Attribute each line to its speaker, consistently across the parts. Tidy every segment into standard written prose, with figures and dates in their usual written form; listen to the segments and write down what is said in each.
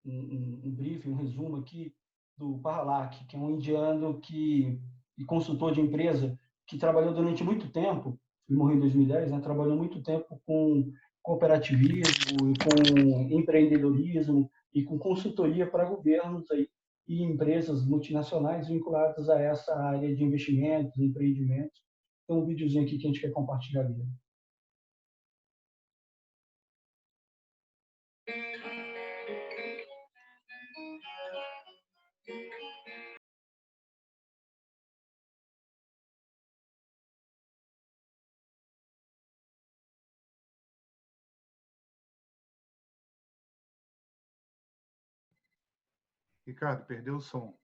Speaker 1: um briefing, um resumo aqui do Paralac, que é um indiano e consultor de empresa que trabalhou durante muito tempo, ele morreu em 2010, né, trabalhou muito tempo com cooperativismo, com empreendedorismo e com consultoria para governos aí, e empresas multinacionais vinculadas a essa área de investimentos, empreendimentos. Tem um videozinho aqui que a gente quer compartilhar dele.
Speaker 2: Ricardo, perdeu o som.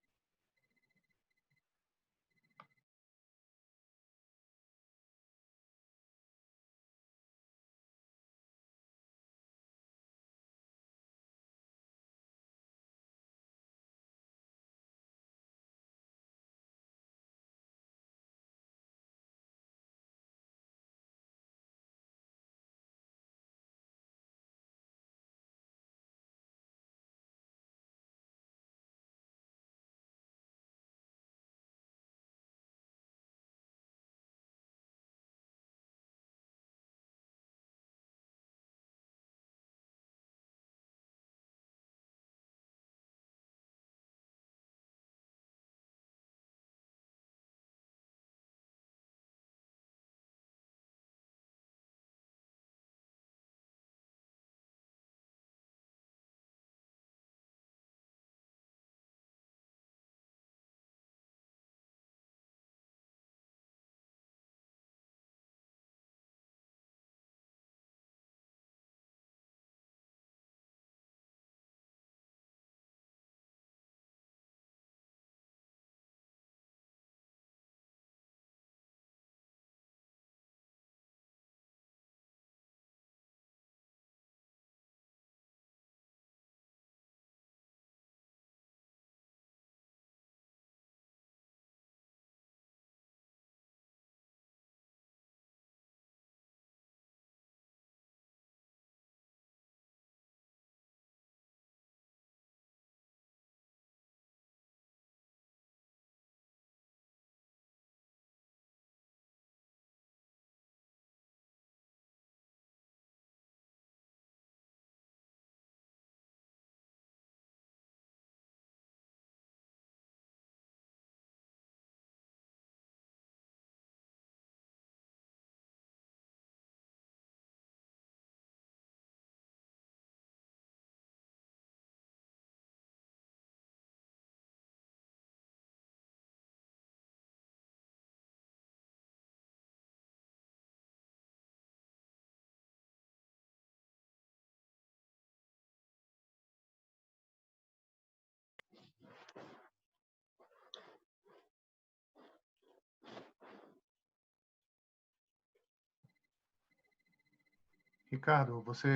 Speaker 2: Ricardo, você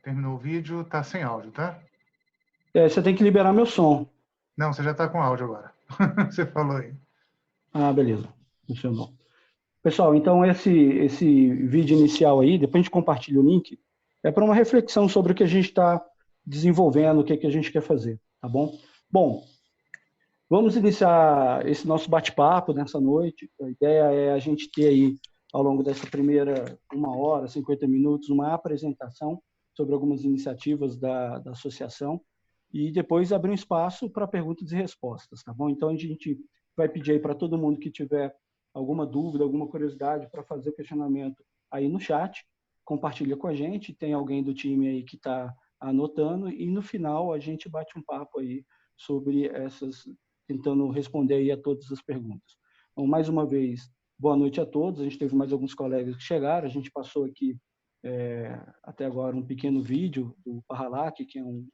Speaker 2: terminou o vídeo, está sem áudio, tá?
Speaker 1: Você tem que liberar meu som.
Speaker 2: Não, você já está com áudio agora. Você falou aí.
Speaker 1: Ah, beleza. Funcionou. Pessoal, então esse vídeo inicial aí, depois a gente compartilha o link, é para uma reflexão sobre o que a gente está desenvolvendo, o que a gente quer fazer, tá bom? Bom, vamos iniciar esse nosso bate-papo nessa noite. A ideia é a gente ter aí, ao longo dessa primeira 1 hora, 50 minutos, uma apresentação sobre algumas iniciativas da associação e depois abrir um espaço para perguntas e respostas, tá bom? Então, a gente vai pedir aí para todo mundo que tiver alguma dúvida, alguma curiosidade para fazer o questionamento aí no chat, compartilha com a gente, tem alguém do time aí que está anotando e no final a gente bate um papo aí sobre essas, tentando responder aí a todas as perguntas. Então, mais uma vez, boa noite a todos. A gente teve mais alguns colegas que chegaram. A gente passou aqui, até agora, um pequeno vídeo do Paralac, que é um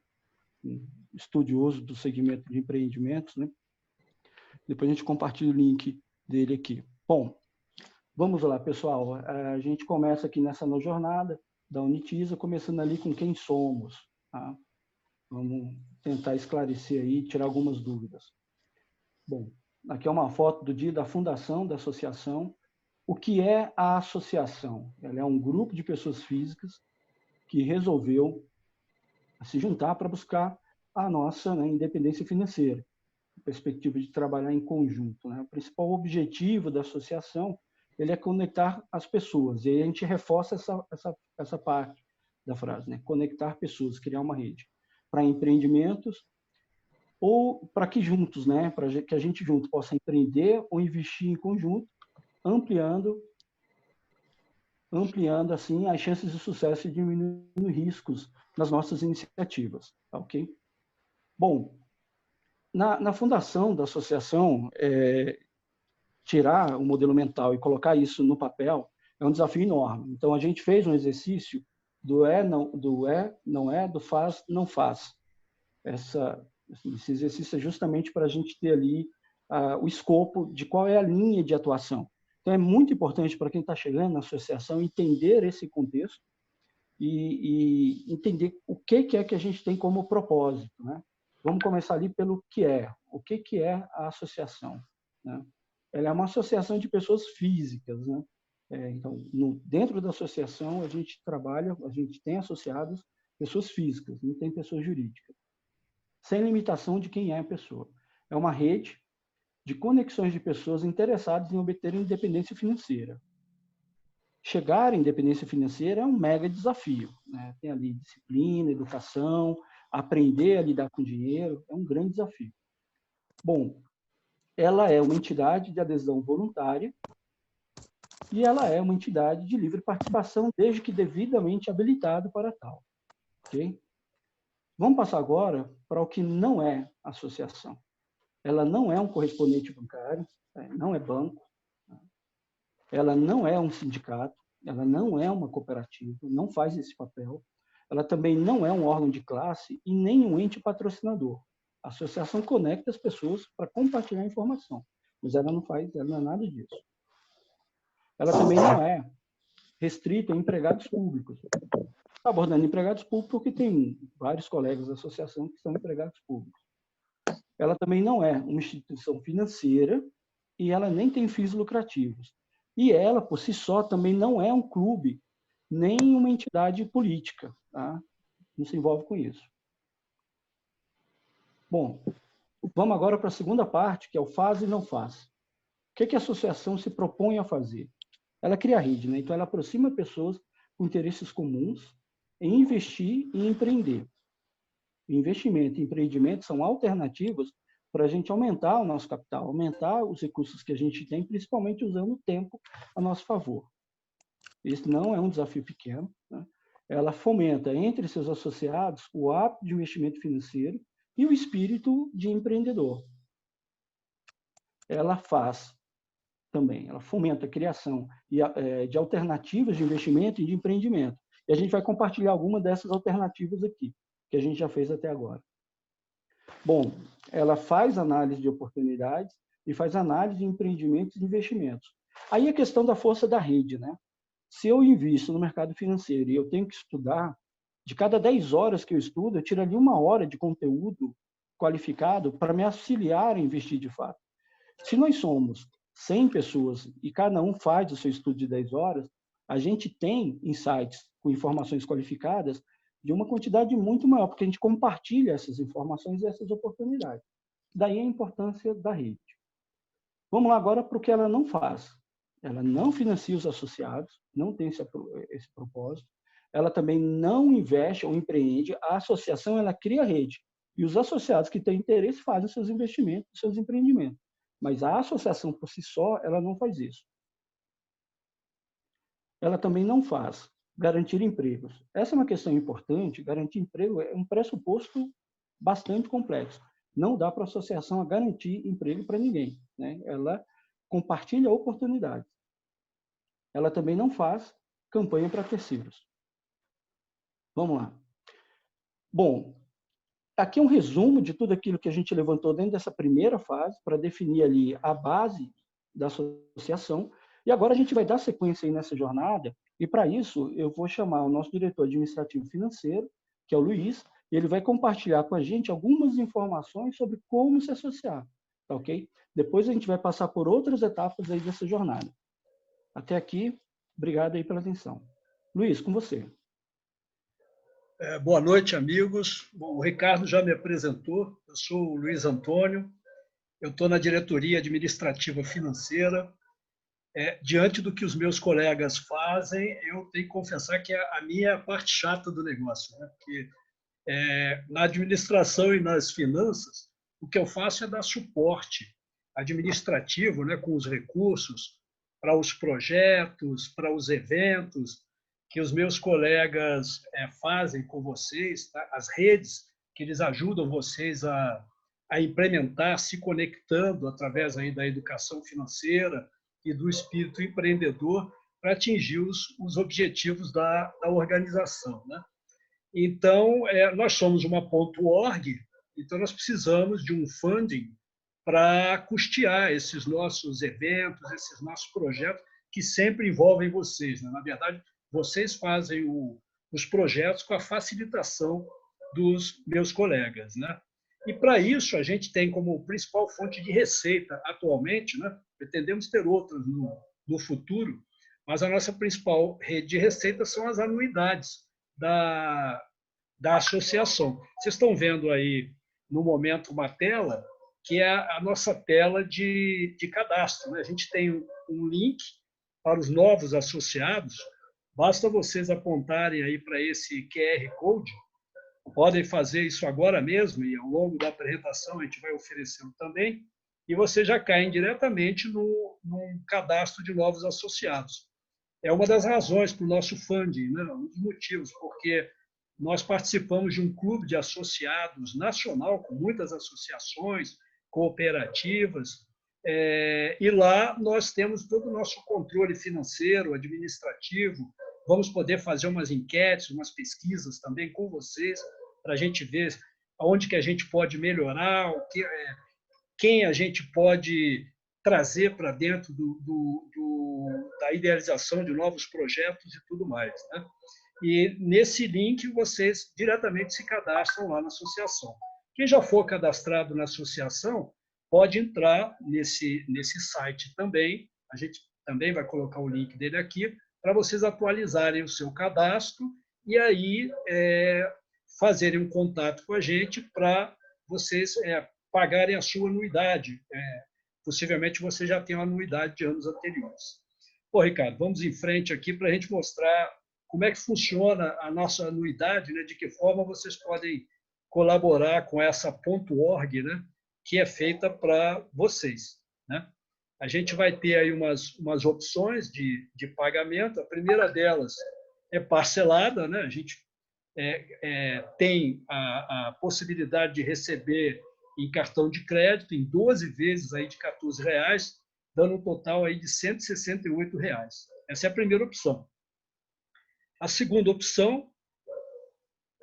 Speaker 1: estudioso do segmento de empreendimentos, né? Depois a gente compartilha o link dele aqui. Bom, vamos lá, pessoal. A gente começa aqui nessa nova jornada da Unitiza, começando ali com quem somos. Tá? Vamos tentar esclarecer aí, tirar algumas dúvidas. Bom, aqui é uma foto do dia da fundação da associação. O que é a associação? Ela é um grupo de pessoas físicas que resolveu se juntar para buscar a nossa, né, independência financeira, a perspectiva de trabalhar em conjunto, né? O principal objetivo da associação ele é conectar as pessoas, e aí a gente reforça essa parte da frase, né? Conectar pessoas, criar uma rede para empreendimentos ou para que juntos, né? Para que a gente junto possa empreender ou investir em conjunto, ampliando assim as chances de sucesso e diminuindo riscos nas nossas iniciativas, tá, ok? Bom, na fundação da associação, tirar o modelo mental e colocar isso no papel é um desafio enorme. Então, a gente fez um exercício do não é, do faz, não faz. Esse exercício é justamente para a gente ter ali o escopo de qual é a linha de atuação. Então, é muito importante para quem está chegando na associação entender esse contexto e entender o que é que a gente tem como propósito, né? Vamos começar ali pelo que é. O que é a associação, né? Ela é uma associação de pessoas físicas, né? Então, dentro da associação, a gente tem associados pessoas físicas, não tem pessoas jurídicas, sem limitação de quem é a pessoa. É uma rede de conexões de pessoas interessadas em obter independência financeira. Chegar à independência financeira é um mega desafio, né? Tem ali disciplina, educação, aprender a lidar com dinheiro, é um grande desafio. Bom, ela é uma entidade de adesão voluntária e ela é uma entidade de livre participação, desde que devidamente habilitado para tal. Ok? Vamos passar agora para o que não é associação. Ela não é um correspondente bancário, não é banco, ela não é um sindicato, ela não é uma cooperativa, não faz esse papel. Ela também não é um órgão de classe e nem um ente patrocinador. A associação conecta as pessoas para compartilhar informação, mas ela não é nada disso. Ela também não é restrita a empregados públicos. Está abordando empregados públicos porque tem vários colegas da associação que são empregados públicos. Ela também não é uma instituição financeira e ela nem tem fins lucrativos. E ela, por si só, também não é um clube, nem uma entidade política, tá? Não se envolve com isso. Bom, vamos agora para a segunda parte, que é o faz e não faz. O que a associação se propõe a fazer? Ela cria rede, né? Então ela aproxima pessoas com interesses comuns em investir e empreender. Investimento e empreendimento são alternativas para a gente aumentar o nosso capital, aumentar os recursos que a gente tem, principalmente usando o tempo a nosso favor. Esse não é um desafio pequeno, né? Ela fomenta entre seus associados o hábito de investimento financeiro e o espírito de empreendedor. Ela fomenta a criação de alternativas de investimento e de empreendimento. E a gente vai compartilhar alguma dessas alternativas aqui, que a gente já fez até agora. Bom, ela faz análise de oportunidades e faz análise de empreendimentos e investimentos. Aí a questão da força da rede, né? Se eu invisto no mercado financeiro e eu tenho que estudar, de cada 10 horas que eu estudo, eu tiro ali 1 hora de conteúdo qualificado para me auxiliar a investir de fato. Se nós somos 100 pessoas e cada um faz o seu estudo de 10 horas, a gente tem insights com informações qualificadas de uma quantidade muito maior, porque a gente compartilha essas informações e essas oportunidades. Daí a importância da rede. Vamos lá agora para o que ela não faz. Ela não financia os associados, não tem esse propósito. Ela também não investe ou empreende. A associação, ela cria rede. E os associados que têm interesse fazem seus investimentos, seus empreendimentos. Mas a associação, por si só, ela não faz isso. Ela também não faz garantir empregos. Essa é uma questão importante. Garantir emprego é um pressuposto bastante complexo. Não dá para a associação garantir emprego para ninguém, né? Ela compartilha oportunidades. Ela também não faz campanha para terceiros. Vamos lá. Bom, aqui é um resumo de tudo aquilo que a gente levantou dentro dessa primeira fase para definir ali a base da associação. E agora a gente vai dar sequência aí nessa jornada. E para isso eu vou chamar o nosso diretor administrativo financeiro, que é o Luiz, e ele vai compartilhar com a gente algumas informações sobre como se associar, tá ok? Depois a gente vai passar por outras etapas aí dessa jornada. Até aqui, obrigado aí pela atenção. Luiz, com você.
Speaker 3: Boa noite, amigos. Bom, o Ricardo já me apresentou. Eu sou o Luiz Antônio. Eu estou na diretoria administrativa financeira. Diante do que os meus colegas fazem, eu tenho que confessar que a minha é a parte chata do negócio, né? Porque na administração e nas finanças, o que eu faço é dar suporte administrativo, né, com os recursos para os projetos, para os eventos que os meus colegas fazem com vocês, tá? As redes que eles ajudam vocês a implementar, se conectando através aí da educação financeira e do espírito empreendedor para atingir os objetivos da organização, né? Então, nós somos uma .org, então nós precisamos de um funding para custear esses nossos eventos, esses nossos projetos, que sempre envolvem vocês, né? Na verdade, vocês fazem os projetos com a facilitação dos meus colegas, né? E, para isso, a gente tem como principal fonte de receita atualmente, né? Pretendemos ter outras no futuro, mas a nossa principal rede de receita são as anuidades da associação. Vocês estão vendo aí, no momento, uma tela que é a nossa tela de cadastro, né? A gente tem um link para os novos associados. Basta vocês apontarem aí para esse QR Code. Podem fazer isso agora mesmo e, ao longo da apresentação, a gente vai oferecendo também. E vocês já caem diretamente num cadastro de novos associados. É uma das razões para o nosso funding, né? Um dos motivos, porque nós participamos de um clube de associados nacional, com muitas associações, cooperativas, e lá nós temos todo o nosso controle financeiro, administrativo. Vamos poder fazer umas enquetes, umas pesquisas também com vocês, para a gente ver aonde que a gente pode melhorar, quem a gente pode trazer para dentro da idealização de novos projetos e tudo mais, né? E nesse link vocês diretamente se cadastram lá na associação. Quem já for cadastrado na associação pode entrar nesse site também. A gente também vai colocar o link dele aqui para vocês atualizarem o seu cadastro e aí fazerem um contato com a gente para vocês pagarem a sua anuidade. Possivelmente você já tem uma anuidade de anos anteriores. Pô, Ricardo, vamos em frente aqui para a gente mostrar como é que funciona a nossa anuidade, né? De que forma vocês podem colaborar com essa .org, né? Que é feita para vocês, né? A gente vai ter aí umas opções de pagamento. A primeira delas é parcelada, né? A gente tem a possibilidade de receber em cartão de crédito, em 12 vezes aí de R$14, dando um total aí de R$168. Essa é a primeira opção. A segunda opção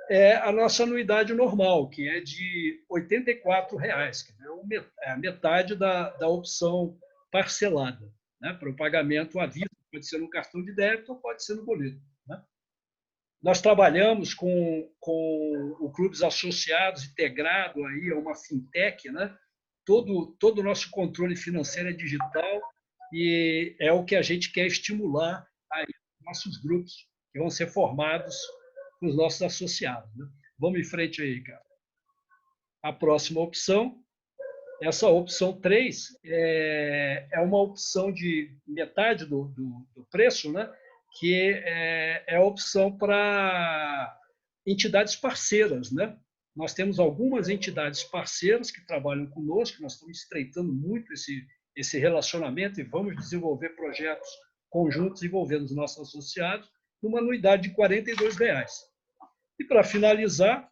Speaker 3: é a nossa anuidade normal, que é de R$84, que é a metade da opção parcelada, né? Para o pagamento à vista, pode ser no cartão de débito ou pode ser no boleto, né? Nós trabalhamos com o Clubes Associados, integrado aí a uma fintech, né? Todo o nosso controle financeiro é digital e é o que a gente quer estimular aí nossos grupos que vão ser formados para os nossos associados, né? Vamos em frente aí, cara. A próxima opção, essa opção 3, é uma opção de metade do preço, né? Que é a opção para entidades parceiras, né? Nós temos algumas entidades parceiras que trabalham conosco, nós estamos estreitando muito esse relacionamento e vamos desenvolver projetos conjuntos envolvendo os nossos associados, numa anuidade de R$42. E, para finalizar,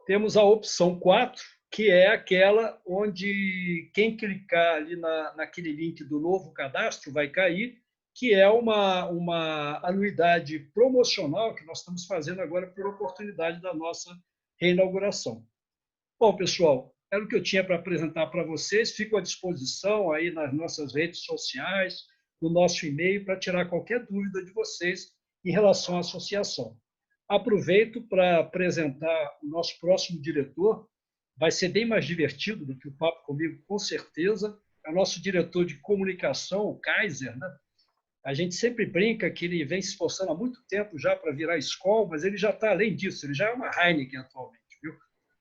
Speaker 3: temos a opção 4, que é aquela onde quem clicar ali naquele link do novo cadastro vai cair, que é uma anuidade promocional que nós estamos fazendo agora por oportunidade da nossa reinauguração. Bom, pessoal, era o que eu tinha para apresentar para vocês. Fico à disposição aí nas nossas redes sociais, no nosso e-mail, para tirar qualquer dúvida de vocês em relação à associação. Aproveito para apresentar o nosso próximo diretor. Vai ser bem mais divertido do que o papo comigo, com certeza. É o nosso diretor de comunicação, o Kaiser, né? A gente sempre brinca que ele vem se esforçando há muito tempo já para virar Skol, mas ele já está além disso, ele já é uma Heineken atualmente. Viu?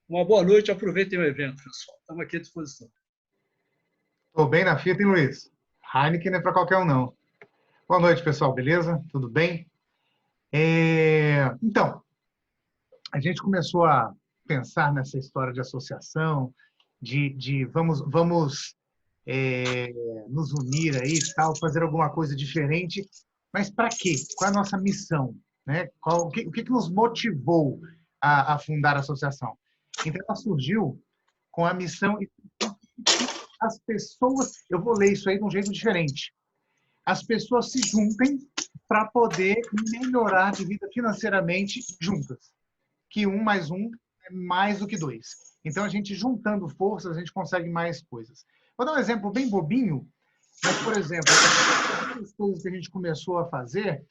Speaker 3: Uma boa noite, aproveitem o evento, pessoal. Estamos aqui à disposição.
Speaker 2: Estou bem na fita, hein, Luiz? Heineken não é para qualquer um, não. Boa noite, pessoal, beleza? Tudo bem? Então, a gente começou a pensar nessa história de associação, de vamos nos unir aí e tal, fazer alguma coisa diferente, mas para quê? Qual é a nossa missão? Né? O que nos motivou a fundar a associação? Então, ela surgiu com a missão as pessoas, eu vou ler isso aí de um jeito diferente, as pessoas se juntem para poder melhorar de vida financeiramente juntas, que 1 mais 1 é mais do que 2. Então, a gente juntando forças, a gente consegue mais coisas. Vou dar um exemplo bem bobinho, mas, por exemplo, uma das coisas que a gente começou a fazer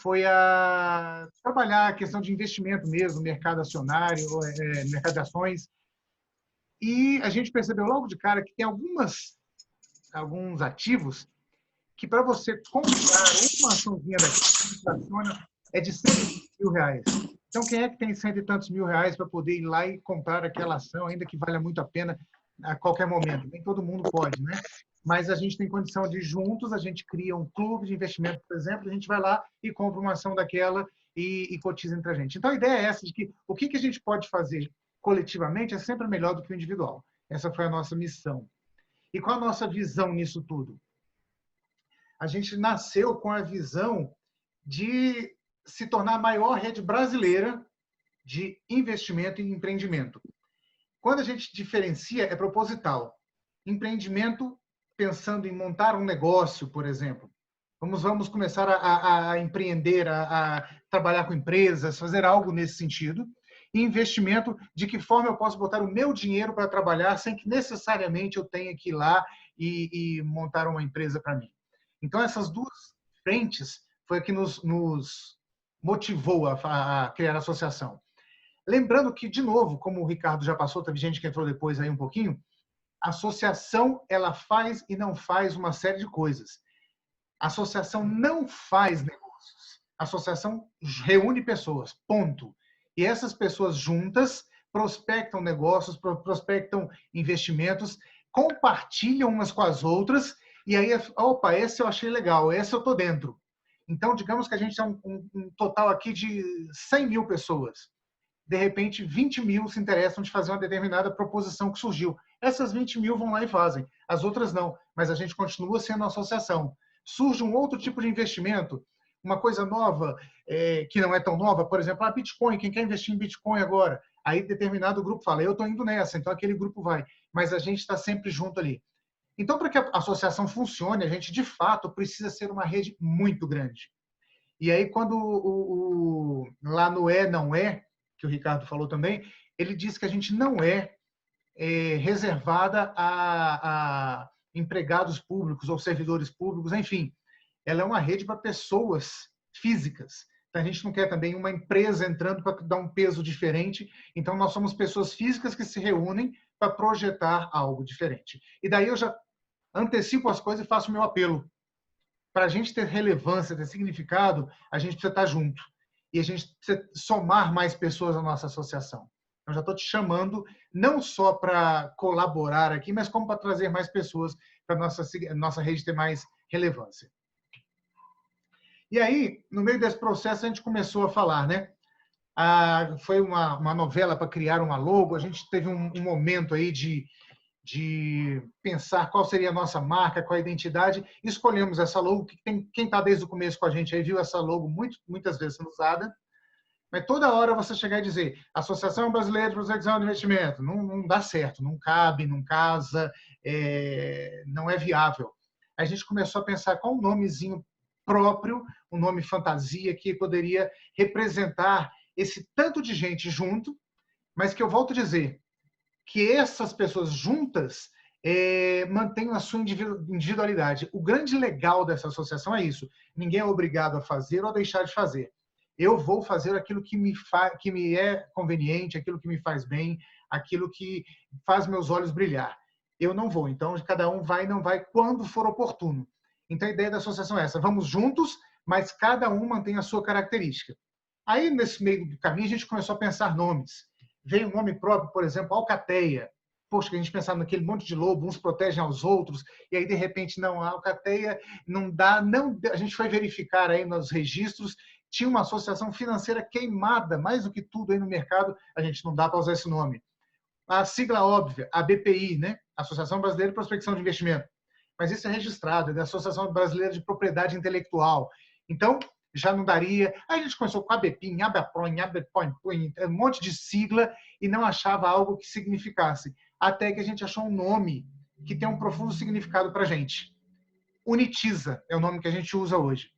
Speaker 2: foi a trabalhar a questão de investimento mesmo, mercado acionário, mercado de ações, e a gente percebeu logo de cara que tem alguns ativos que para você comprar uma açãozinha daqui, é de R$120 mil. Então, quem é que tem cento e tantos mil reais para poder ir lá e comprar aquela ação, ainda que valha muito a pena a qualquer momento? Nem todo mundo pode, né? Mas a gente tem condição de, juntos, a gente cria um clube de investimento, por exemplo, a gente vai lá e compra uma ação daquela e cotiza entre a gente. Então, a ideia é essa, de que o que a gente pode fazer coletivamente é sempre melhor do que o individual. Essa foi a nossa missão. E qual a nossa visão nisso tudo? A gente nasceu com a visão de se tornar a maior rede brasileira de investimento e empreendimento. Quando a gente diferencia, é proposital. Empreendimento, pensando em montar um negócio, por exemplo. Vamos começar a empreender, a trabalhar com empresas, fazer algo nesse sentido. E investimento, de que forma eu posso botar o meu dinheiro para trabalhar sem que necessariamente eu tenha que ir lá e montar uma empresa para mim. Então, essas duas frentes foi a que nos motivou a criar a associação. Lembrando que, de novo, como o Ricardo já passou, teve gente que entrou depois aí um pouquinho, a associação ela faz e não faz uma série de coisas. A associação não faz negócios. A associação reúne pessoas, ponto. E essas pessoas juntas prospectam negócios, prospectam investimentos, compartilham umas com as outras, e aí, opa, esse eu achei legal, esse eu estou dentro. Então, digamos que a gente tem um total aqui de 100 mil pessoas. De repente, 20 mil se interessam de fazer uma determinada proposição que surgiu. Essas 20 mil vão lá e fazem. As outras não, mas a gente continua sendo uma associação. Surge um outro tipo de investimento, uma coisa nova, que não é tão nova, por exemplo, a Bitcoin. Quem quer investir em Bitcoin agora? Aí determinado grupo fala, eu estou indo nessa, então aquele grupo vai. Mas a gente está sempre junto ali. Então, para que a associação funcione, a gente, de fato, precisa ser uma rede muito grande. E aí, quando lá no não é, que o Ricardo falou também, ele diz que a gente não é reservada a empregados públicos ou servidores públicos, enfim. Ela é uma rede para pessoas físicas. Então, a gente não quer também uma empresa entrando para dar um peso diferente. Então, nós somos pessoas físicas que se reúnem para projetar algo diferente. E daí eu já antecipo as coisas e faço o meu apelo. Para a gente ter relevância, ter significado, a gente precisa estar junto. E a gente precisa somar mais pessoas à nossa associação. Eu já estou te chamando, não só para colaborar aqui, mas como para trazer mais pessoas para a nossa rede ter mais relevância. E aí, no meio desse processo, a gente começou a falar, né? Foi uma novela para criar uma logo, a gente teve um momento aí de pensar qual seria a nossa marca, qual a identidade, e escolhemos essa logo, que quem está desde o começo com a gente aí viu essa logo muitas vezes sendo usada, mas toda hora você chegar e dizer Associação Brasileira de Prospecção de Investimento, não dá certo, não cabe, não casa, não é viável. A gente começou a pensar qual um nomezinho próprio, um nome fantasia que poderia representar esse tanto de gente junto, mas que eu volto a dizer, que essas pessoas juntas mantenham a sua individualidade. O grande legal dessa associação é isso. Ninguém é obrigado a fazer ou a deixar de fazer. Eu vou fazer aquilo que me é conveniente, aquilo que me faz bem, aquilo que faz meus olhos brilhar. Eu não vou. Então, cada um vai e não vai quando for oportuno. Então, a ideia da associação é essa: vamos juntos, mas cada um mantém a sua característica. Aí, nesse meio do caminho, a gente começou a pensar nomes. Veio um nome próprio, por exemplo, Alcateia. Poxa, que a gente pensava naquele monte de lobo, uns protegem aos outros, e aí, de repente, não, a Alcateia não dá. Não, a gente foi verificar aí nos registros, tinha uma associação financeira queimada, mais do que tudo aí no mercado, a gente não dá para usar esse nome. A sigla óbvia, a BPI, né? Associação Brasileira de Prospecção de Investimento. Mas isso é registrado, é da Associação Brasileira de Propriedade Intelectual. Então, já não daria. Aí a gente começou com a ABPIN, ABAPROIN, ABPOIN, um monte de sigla e não achava algo que significasse. Até que a gente achou um nome que tem um profundo significado para a gente. Unitiza é o nome que a gente usa hoje.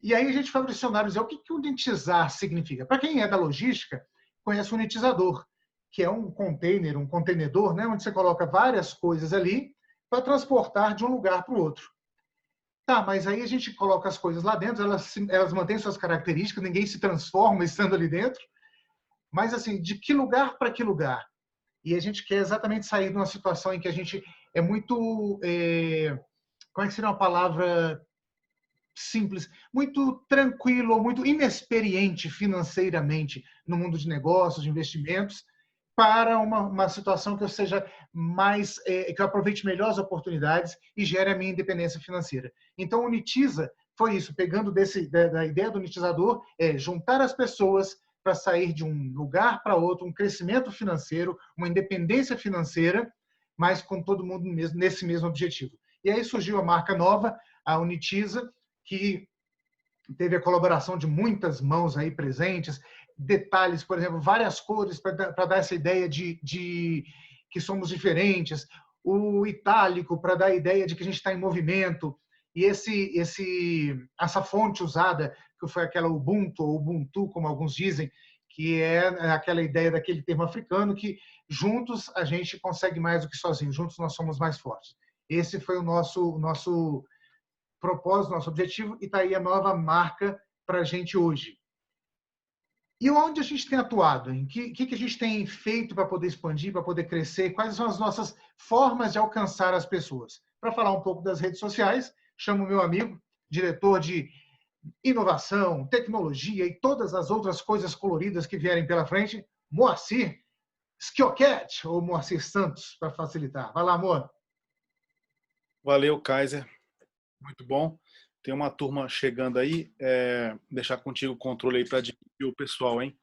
Speaker 2: E aí a gente foi para o dicionário dizer o que unitizar significa. Para quem é da logística, conhece o unitizador, que é um container, um contenedor, né, onde você coloca várias coisas ali para transportar de um lugar para o outro. Tá, mas aí a gente coloca as coisas lá dentro, elas mantêm suas características, ninguém se transforma estando ali dentro. Mas, assim, de que lugar para que lugar? E a gente quer exatamente sair de uma situação em que a gente é muito... como é que seria uma palavra simples? Muito tranquilo, muito inexperiente financeiramente no mundo de negócios, de investimentos, para uma situação que eu seja mais, que eu aproveite melhor as oportunidades e gere a minha independência financeira. Então, o Unitiza foi isso, pegando da ideia do unitizador, juntar as pessoas para sair de um lugar para outro, um crescimento financeiro, uma independência financeira, mas com todo mundo nesse mesmo objetivo. E aí surgiu a marca nova, a Unitiza, que teve a colaboração de muitas mãos aí presentes, detalhes, por exemplo, várias cores para dar essa ideia de que somos diferentes, o itálico para dar a ideia de que a gente está em movimento, e essa fonte usada, que foi aquela Ubuntu, ou Ubuntu, como alguns dizem, que é aquela ideia daquele termo africano, que juntos a gente consegue mais do que sozinhos, juntos nós somos mais fortes. Esse foi o nosso propósito, nosso objetivo, e está aí a nova marca para a gente hoje. E onde a gente tem atuado? O que a gente tem feito para poder expandir, para poder crescer? Quais são as nossas formas de alcançar as pessoas? Para falar um pouco das redes sociais, chamo o meu amigo, diretor de inovação, tecnologia e todas as outras coisas coloridas que vierem pela frente, Moacir Schioquet, ou Moacir Santos, para facilitar. Vai lá, amor.
Speaker 4: Valeu, Kaiser. Muito bom. Tem uma turma chegando aí. Deixar contigo o controle aí para dividir o pessoal, hein?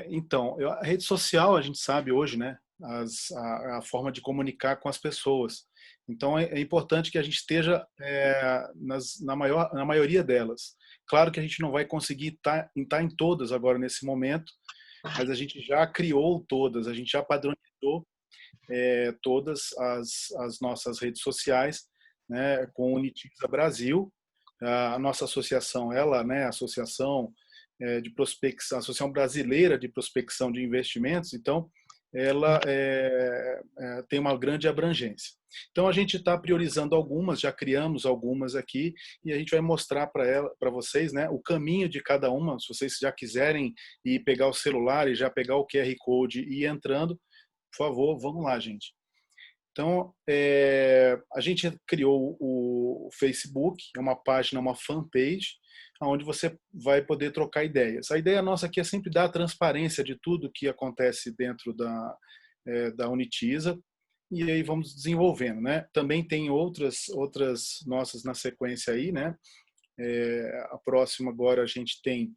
Speaker 4: Então, a rede social, a gente sabe hoje, né? A forma de comunicar com as pessoas. Então, é importante que a gente esteja na maioria delas. Claro que a gente não vai conseguir estar em todas agora nesse momento, mas a gente já criou todas, a gente já padronizou todas as nossas redes sociais, né, com o Unitiza Brasil. A nossa associação, Associação de Prospecção, Associação Brasileira de Prospecção de Investimentos, então ela tem uma grande abrangência. Então a gente está priorizando algumas, já criamos algumas aqui e a gente vai mostrar para vocês, né, o caminho de cada uma. Se vocês já quiserem ir pegar o celular e já pegar o QR Code e ir entrando, por favor, vamos lá, gente. Então, a gente criou o Facebook, é uma página, uma fanpage, onde você vai poder trocar ideias. A ideia nossa aqui é sempre dar a transparência de tudo que acontece dentro da Unitiza, e aí vamos desenvolvendo, né? Também tem outras nossas na sequência aí, né? A próxima agora a gente tem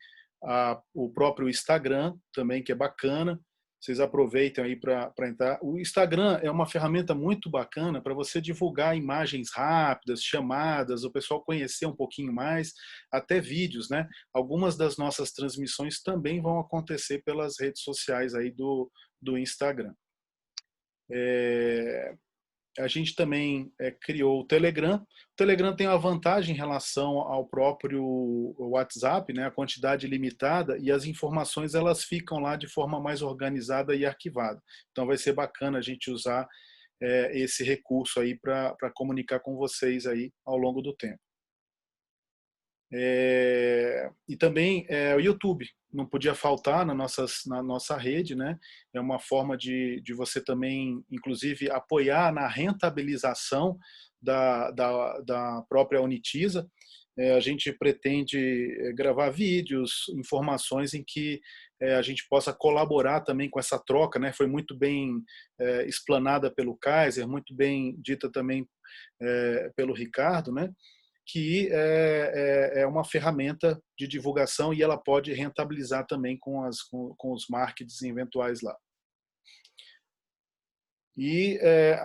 Speaker 4: o próprio Instagram também, que é bacana. Vocês aproveitem aí para entrar. O Instagram é uma ferramenta muito bacana para você divulgar imagens rápidas, chamadas, o pessoal conhecer um pouquinho mais, até vídeos, né? Algumas das nossas transmissões também vão acontecer pelas redes sociais aí do Instagram. A gente também criou o Telegram. O Telegram tem uma vantagem em relação ao próprio WhatsApp, né? A quantidade limitada e as informações elas ficam lá de forma mais organizada e arquivada. Então vai ser bacana a gente usar esse recurso aí para comunicar com vocês aí ao longo do tempo. E também o YouTube não podia faltar na nossa rede, né? É uma forma de você também, inclusive, apoiar na rentabilização da própria Unitiza. A gente pretende gravar vídeos, informações em que a gente possa colaborar também com essa troca, né? Foi muito bem explanada pelo Kaiser, muito bem dita também pelo Ricardo, né? Que é uma ferramenta de divulgação e ela pode rentabilizar também com os marketings eventuais lá. E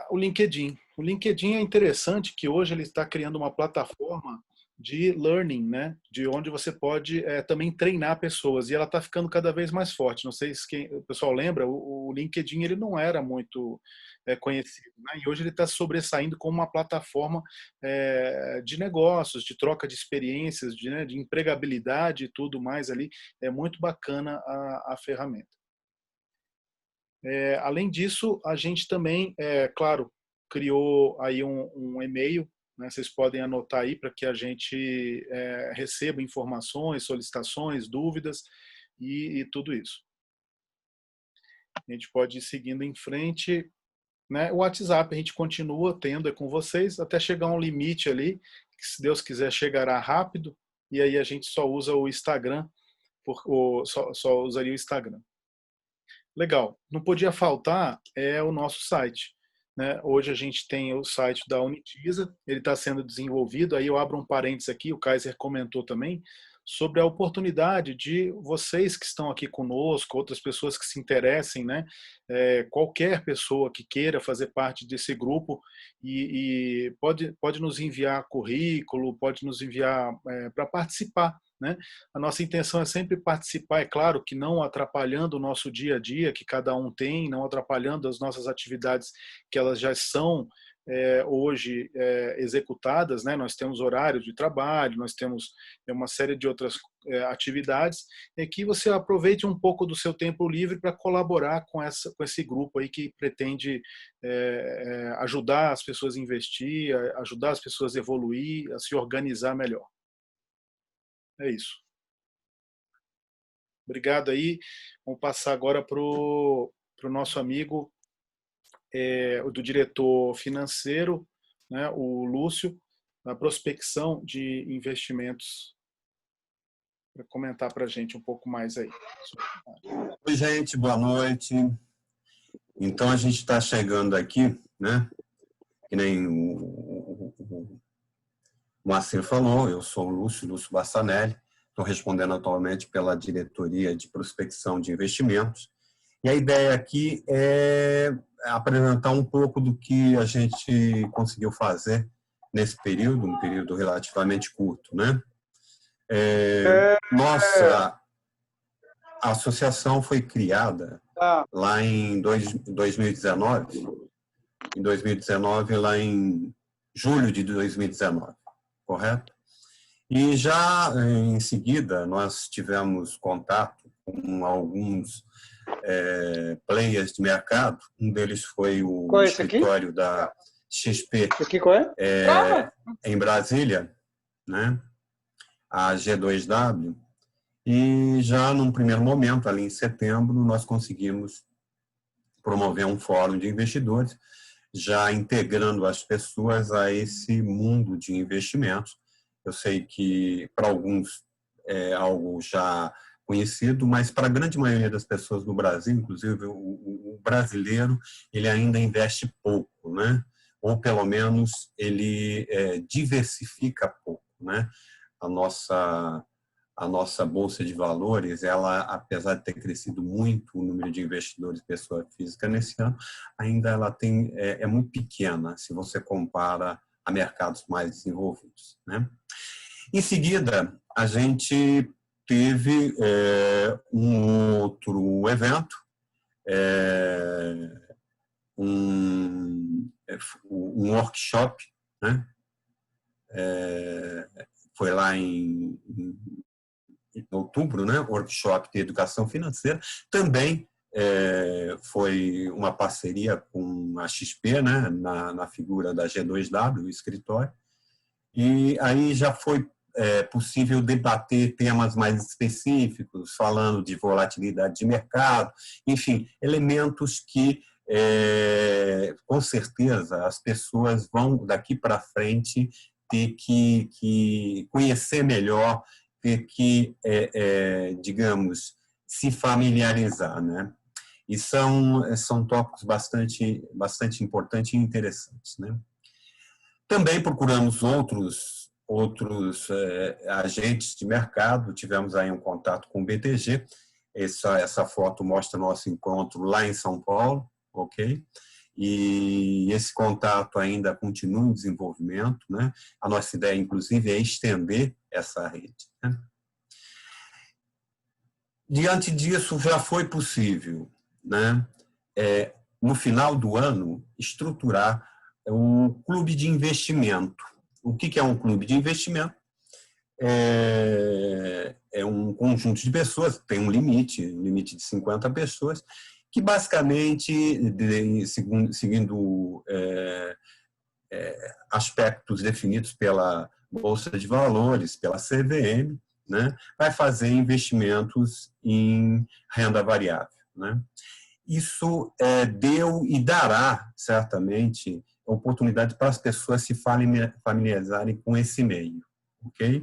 Speaker 4: o LinkedIn. O LinkedIn é interessante que hoje ele está criando uma plataforma de learning, né? De onde você pode também treinar pessoas. E ela está ficando cada vez mais forte. Não sei se o pessoal lembra, o LinkedIn ele não era muito conhecido, né? E hoje ele está sobressaindo como uma plataforma de negócios, de troca de experiências, de empregabilidade e tudo mais ali. É muito bacana a ferramenta. Além disso, a gente também, claro, criou aí um e-mail, né? Vocês podem anotar aí para que a gente receba informações, solicitações, dúvidas e tudo isso. A gente pode ir seguindo em frente, né? O WhatsApp a gente continua tendo com vocês até chegar a um limite ali, que se Deus quiser chegará rápido, e aí a gente só usa o Instagram, só usaria o Instagram. Legal. Não podia faltar o nosso site, né? Hoje a gente tem o site da Unitiza, ele está sendo desenvolvido. Aí eu abro um parênteses aqui, o Kaiser comentou também sobre a oportunidade de vocês que estão aqui conosco, outras pessoas que se interessem, né? Qualquer pessoa que queira fazer parte desse grupo e pode nos enviar currículo, pode nos enviar para participar, né? A nossa intenção é sempre participar, é claro que não atrapalhando o nosso dia a dia, que cada um tem, não atrapalhando as nossas atividades que elas já são hoje executadas, né? Nós temos horários de trabalho, nós temos uma série de outras atividades, e que você aproveite um pouco do seu tempo livre para colaborar com esse grupo aí que pretende ajudar as pessoas a investir, ajudar as pessoas a evoluir, a se organizar melhor. É isso. Obrigado aí. Vamos passar agora para o nosso amigo do diretor financeiro, né, o Lúcio, da prospecção de investimentos, para comentar para a gente um pouco mais aí.
Speaker 5: Oi, gente, boa noite. Então, a gente está chegando aqui, né? Que nem o Moacir falou, eu sou o Lúcio Bassanelli, estou respondendo atualmente pela diretoria de prospecção de investimentos. E a ideia aqui é apresentar um pouco do que a gente conseguiu fazer nesse período, um período relativamente curto, né? Nossa associação foi criada lá em 2019, lá em julho de 2019, correto? E já em seguida nós tivemos contato com alguns players de mercado. Um deles foi o escritório da XP em Brasília, né? A G2W. E já num primeiro momento, ali em setembro, nós conseguimos promover um fórum de investidores, já integrando as pessoas a esse mundo de investimentos. Eu sei que para alguns é algo já conhecido, mas para a grande maioria das pessoas no Brasil, inclusive o brasileiro, ele ainda investe pouco, né? Ou pelo menos ele diversifica pouco, né? A nossa bolsa de valores, ela, apesar de ter crescido muito o número de investidores pessoa física nesse ano, ainda ela é muito pequena se você compara a mercados mais desenvolvidos, né? Em seguida, a gente teve um outro evento, um workshop, né? Foi lá em outubro, né? Workshop de educação financeira. Também foi uma parceria com a XP, né? Na figura da G2W, o escritório. E aí já foi possível debater temas mais específicos, falando de volatilidade de mercado, enfim, elementos que com certeza as pessoas vão daqui para frente ter que conhecer melhor, ter que, digamos, se familiarizar, né? E são tópicos bastante importantes e interessantes, né? Também procuramos outros agentes de mercado, tivemos aí um contato com o BTG, essa foto mostra nosso encontro lá em São Paulo, ok? E esse contato ainda continua em desenvolvimento, né? A nossa ideia, inclusive, é estender essa rede, né? Diante disso, já foi possível, né, no final do ano, estruturar um clube de investimento. O que é um clube de investimento? É um conjunto de pessoas, tem um limite de 50 pessoas, que basicamente, seguindo aspectos definidos pela Bolsa de Valores, pela CVM, né, vai fazer investimentos em renda variável, né? Isso deu e dará, certamente, oportunidade para as pessoas se familiarizarem com esse meio, ok?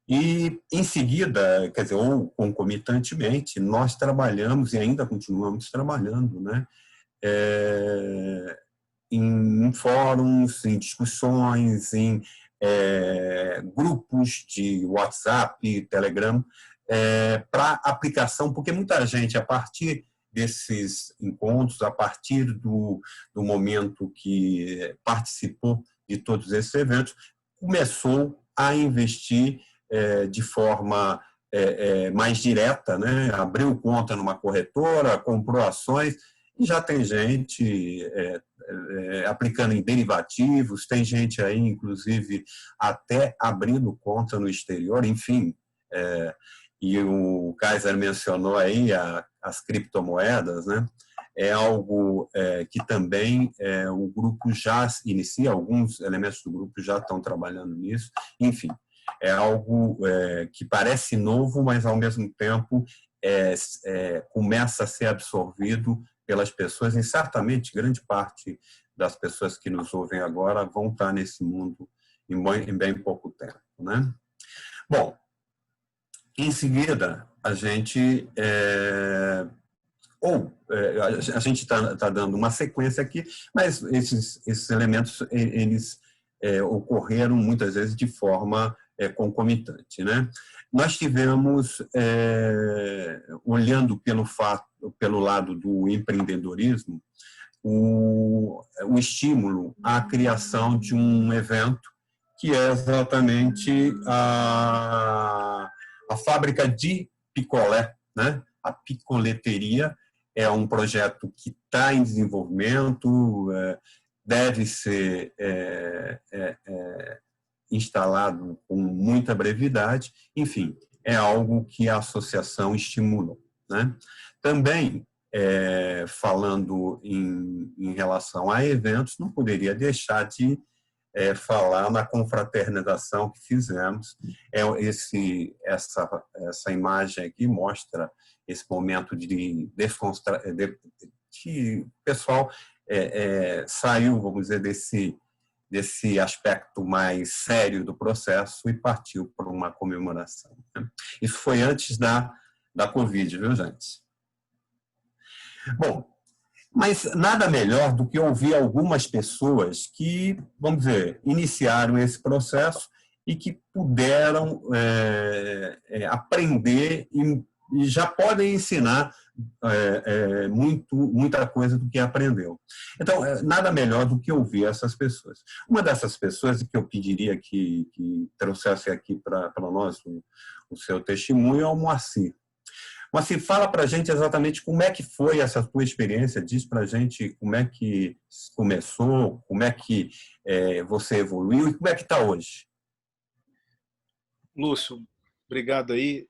Speaker 5: E, em seguida, quer dizer, ou concomitantemente, nós trabalhamos e ainda continuamos trabalhando, né, em fóruns, em discussões, em grupos de WhatsApp, Telegram, para aplicação, porque muita gente, a partir desses encontros, a partir do momento que participou de todos esses eventos, começou a investir de forma mais direta, né? Abriu conta numa corretora, comprou ações, e já tem gente aplicando em derivativos, tem gente aí, inclusive, até abrindo conta no exterior, enfim. E o Kaiser mencionou aí as criptomoedas, né? É algo que também o grupo já inicia, alguns elementos do grupo já estão trabalhando nisso, enfim. É algo que parece novo, mas, ao mesmo tempo, começa a ser absorvido pelas pessoas, e certamente grande parte das pessoas que nos ouvem agora vão estar nesse mundo em bem pouco tempo, né? Bom, em seguida, a gente a gente está dando uma sequência aqui, mas esses elementos eles ocorreram muitas vezes de forma concomitante, né? Nós tivemos, olhando pelo lado do empreendedorismo, o estímulo à criação de um evento que é exatamente a fábrica de picolé, né? A picoleteria é um projeto que está em desenvolvimento, deve ser instalado com muita brevidade, enfim, é algo que a associação estimulou, né? Também, falando em relação a eventos, não poderia deixar de falar na confraternização que fizemos. Essa imagem aqui mostra esse momento de que o pessoal saiu, vamos dizer, desse aspecto mais sério do processo e partiu para uma comemoração, né? Isso foi antes da Covid, viu, gente? Bom, mas nada melhor do que ouvir algumas pessoas que, vamos dizer, iniciaram esse processo e que puderam aprender e já podem ensinar muita coisa do que aprendeu. Então, nada melhor do que ouvir essas pessoas. Uma dessas pessoas que eu pediria que trouxesse aqui para nós o seu testemunho é o Moacir. Mas se fala para a gente exatamente como é que foi essa tua experiência, diz para a gente como é que começou, como é que você evoluiu e como é que está hoje.
Speaker 4: Lúcio, obrigado aí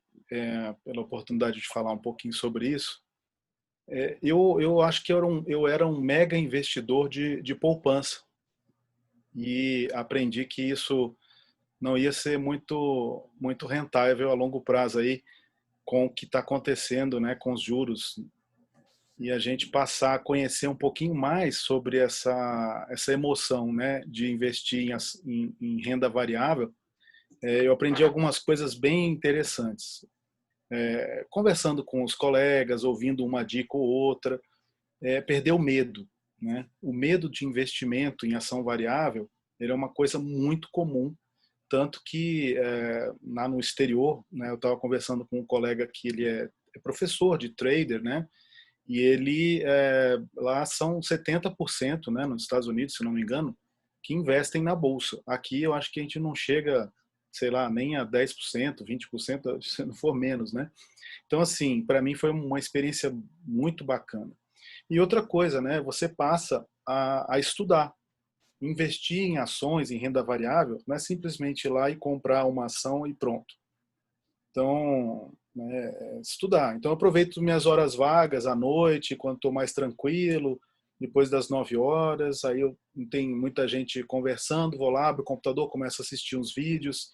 Speaker 4: pela oportunidade de falar um pouquinho sobre isso. Eu acho que eu era um mega investidor de poupança e aprendi que isso não ia ser muito rentável a longo prazo aí, com o que está acontecendo, né, com os juros e a gente passar a conhecer um pouquinho mais sobre essa emoção, né, de investir em renda variável, eu aprendi algumas coisas bem interessantes. Conversando com os colegas, ouvindo uma dica ou outra, perder o medo, né? O medo de investimento em ação variável, ele é uma coisa muito comum, tanto que lá no exterior, né, eu estava conversando com um colega que ele é professor de trader, né? E ele, lá são 70%, né, nos Estados Unidos, se não me engano, que investem na bolsa. Aqui eu acho que a gente não chega, sei lá, nem a 10%, 20%, se não for menos, né? Então, assim, para mim foi uma experiência muito bacana. E outra coisa, né, você passa a estudar. Investir em ações, em renda variável, não é simplesmente ir lá e comprar uma ação e pronto. Então, né, estudar. Então, eu aproveito minhas horas vagas à noite, quando estou mais tranquilo, depois das 9 horas, aí tem muita gente conversando, vou lá, abro o computador, começo a assistir uns vídeos,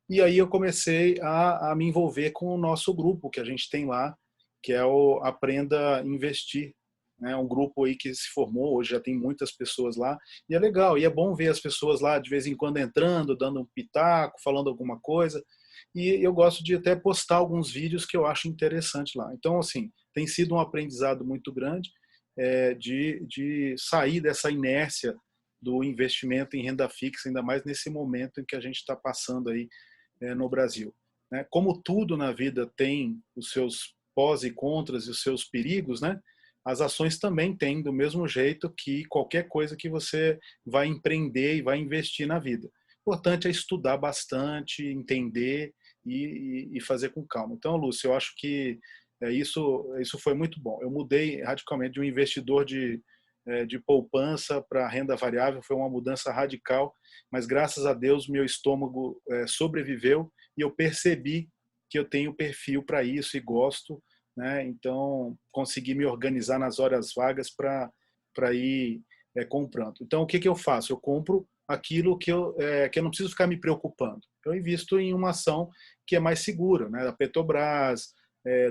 Speaker 4: e aí eu comecei a me envolver com o nosso grupo que a gente tem lá, que é o Aprenda a Investir, né? Um grupo aí que se formou, hoje já tem muitas pessoas lá, e é legal, e é bom ver as pessoas lá de vez em quando entrando, dando um pitaco, falando alguma coisa, e eu gosto de até postar alguns vídeos que eu acho interessante lá. Então, assim, tem sido um aprendizado muito grande de sair dessa inércia do investimento em renda fixa, ainda mais nesse momento em que a gente está passando aí no Brasil. Né? Como tudo na vida tem os seus pós e contras e os seus perigos, né? As ações também têm do mesmo jeito que qualquer coisa que você vai empreender e vai investir na vida. O importante é estudar bastante, entender e fazer com calma. Então, Lúcio, eu acho que isso foi muito bom. Eu mudei radicalmente de um investidor de poupança para renda variável, foi uma mudança radical, mas graças a Deus meu estômago sobreviveu e eu percebi que eu tenho perfil para isso e gosto, né? Então consegui me organizar nas horas vagas para ir comprando. Então o que eu faço? Eu compro aquilo que eu não preciso ficar me preocupando. Eu invisto em uma ação que é mais segura, né? Da Petrobras,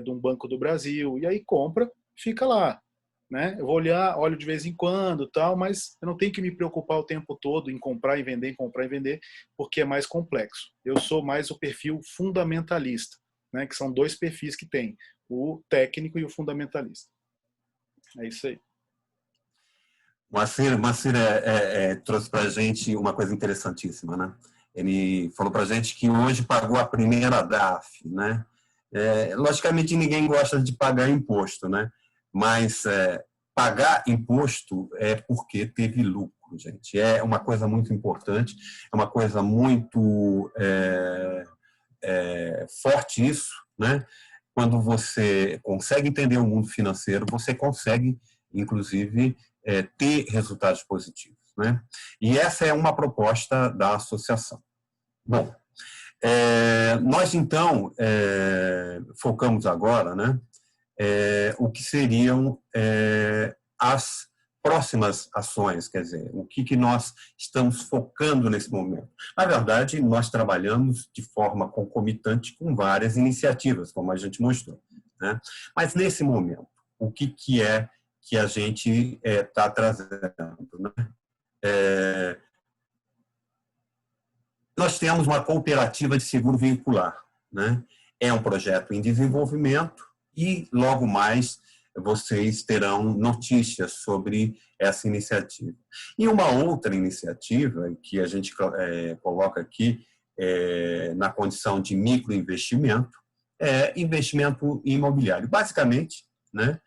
Speaker 4: de um Banco do Brasil, e aí compra, fica lá. Né? Eu vou olho de vez em quando, tal, mas eu não tenho que me preocupar o tempo todo em comprar e vender, em comprar e vender, porque é mais complexo. Eu sou mais o perfil fundamentalista, né? Que são dois perfis que tem, o técnico e o fundamentalista. É isso aí.
Speaker 5: Moacir trouxe para a gente uma coisa interessantíssima, né? Ele falou para a gente que hoje pagou a primeira DAF, né? Logicamente ninguém gosta de pagar imposto, né? Mas pagar imposto é porque teve lucro, gente. É uma coisa muito importante, é uma coisa muito forte isso, né? Quando você consegue entender o mundo financeiro, você consegue, inclusive, ter resultados positivos, né? E essa é uma proposta da associação. Bom, nós então focamos agora, né? O que seriam as próximas ações, quer dizer, o que nós estamos focando nesse momento. Na verdade, nós trabalhamos de forma concomitante com várias iniciativas, como a gente mostrou, né? Mas nesse momento, o que é que a gente está trazendo, né? Nós temos uma cooperativa de seguro veicular, né? É um projeto em desenvolvimento e logo mais vocês terão notícias sobre essa iniciativa. E uma outra iniciativa que a gente coloca aqui na condição de microinvestimento é investimento imobiliário. Basicamente, né,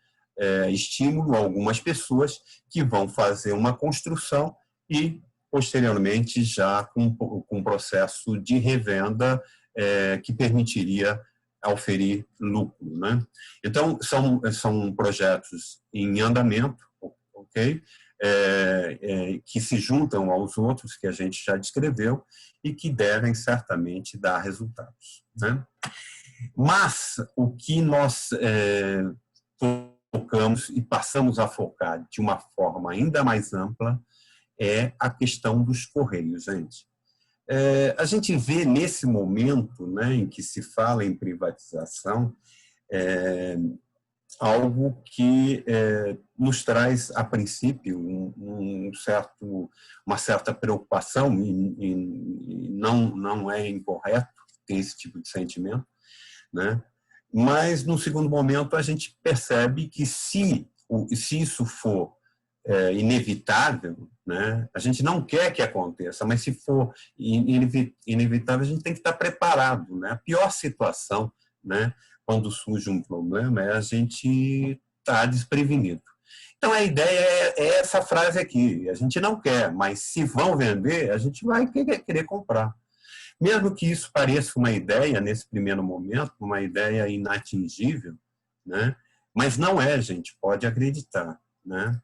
Speaker 5: estímulo a algumas pessoas que vão fazer uma construção e, posteriormente, já com um processo de revenda que permitiria oferir lucro, né? Então, são projetos em andamento, ok? Que se juntam aos outros que a gente já descreveu e que devem certamente dar resultados, né? Mas o que nós focamos e passamos a focar de uma forma ainda mais ampla é a questão dos correios, gente. A gente vê nesse momento, né, em que se fala em privatização, algo que nos traz, a princípio, uma certa preocupação, e não é incorreto ter esse tipo de sentimento, né? Mas, no segundo momento, a gente percebe que se isso for inevitável, né? A gente não quer que aconteça, mas se for inevitável, a gente tem que estar preparado, né? A pior situação, né, quando surge um problema, é a gente estar desprevenido. Então, a ideia é essa frase aqui: a gente não quer, mas se vão vender, a gente vai querer comprar. Mesmo que isso pareça uma ideia, nesse primeiro momento, uma ideia inatingível, né? Mas não é, gente, pode acreditar, né?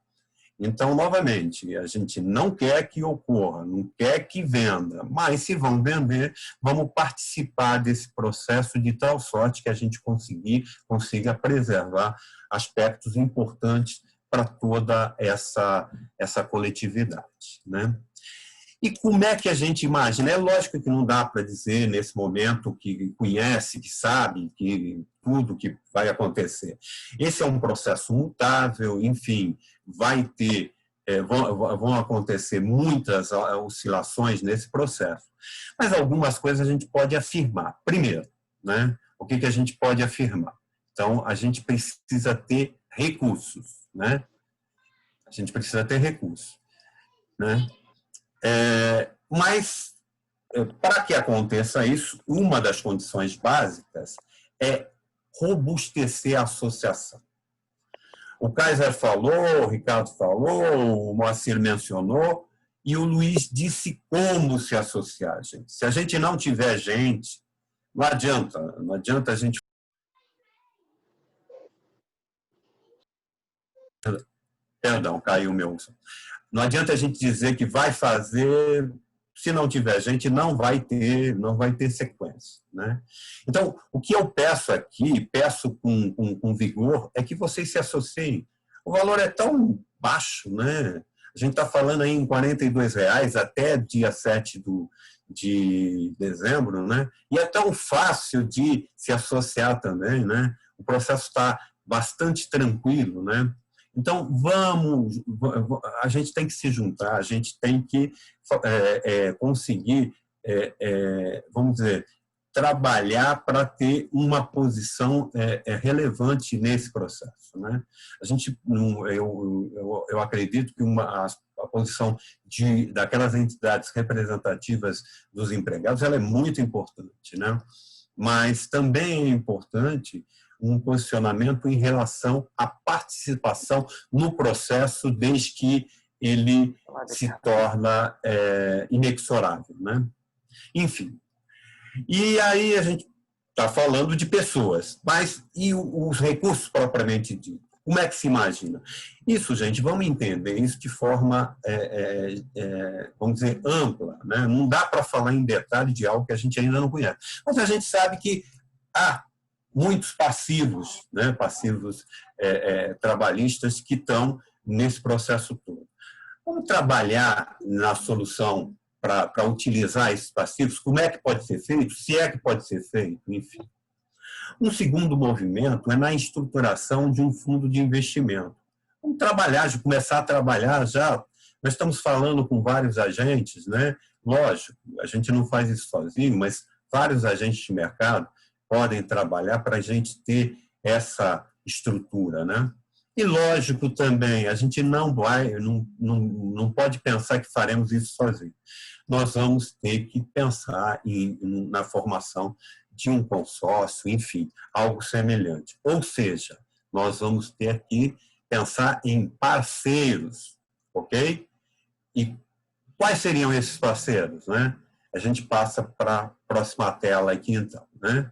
Speaker 5: Então, novamente, a gente não quer que ocorra, não quer que venda, mas se vão vender, vamos participar desse processo de tal sorte que a gente consiga preservar aspectos importantes para toda essa coletividade, né? E como é que a gente imagina? É lógico que não dá para dizer nesse momento que conhece, que sabe, que tudo que vai acontecer. Esse é um processo mutável, enfim, vão acontecer muitas oscilações nesse processo. Mas algumas coisas a gente pode afirmar. Primeiro, né, o que a gente pode afirmar? Então, a gente precisa ter recursos, né? A gente precisa ter recursos, né? Mas, para que aconteça isso, uma das condições básicas é robustecer a associação. O Kaiser falou, o Ricardo falou, o Moacir mencionou, e o Luiz disse como se associar, gente. Se a gente não tiver gente, não adianta a gente... Perdão, caiu o meu... Não adianta a gente dizer que vai fazer, se não tiver gente, não vai ter sequência, né? Então, o que eu peço aqui, peço com vigor, é que vocês se associem. O valor é tão baixo, né? A gente está falando aí em R$ 42 até dia 7 de dezembro, né? E é tão fácil de se associar também, né? O processo está bastante tranquilo, né? Então, a gente tem que se juntar, a gente tem que conseguir, vamos dizer, trabalhar para ter uma posição relevante nesse processo, né? Eu acredito que a posição daquelas entidades representativas dos empregados, ela é muito importante, né? Mas também é importante um posicionamento em relação à participação no processo desde que ele se torna inexorável, né? Enfim. E aí a gente está falando de pessoas, mas e os recursos propriamente ditos? Como é que se imagina? Isso, gente, vamos entender isso de forma, vamos dizer, ampla, né? Não dá para falar em detalhe de algo que a gente ainda não conhece. Mas a gente sabe que há muitos passivos, né? Passivos trabalhistas que estão nesse processo todo. Vamos trabalhar na solução para utilizar esses passivos, como é que pode ser feito, se é que pode ser feito, enfim. Um segundo movimento é na estruturação de um fundo de investimento. Vamos começar a trabalhar já, nós estamos falando com vários agentes, né? Lógico, a gente não faz isso sozinho, mas vários agentes de mercado podem trabalhar para a gente ter essa estrutura, né? E, lógico, também, a gente não pode pensar que faremos isso sozinho. Nós vamos ter que pensar na formação de um consórcio, enfim, algo semelhante. Ou seja, nós vamos ter que pensar em parceiros, ok? E quais seriam esses parceiros, né? A gente passa para a próxima tela aqui, então, né?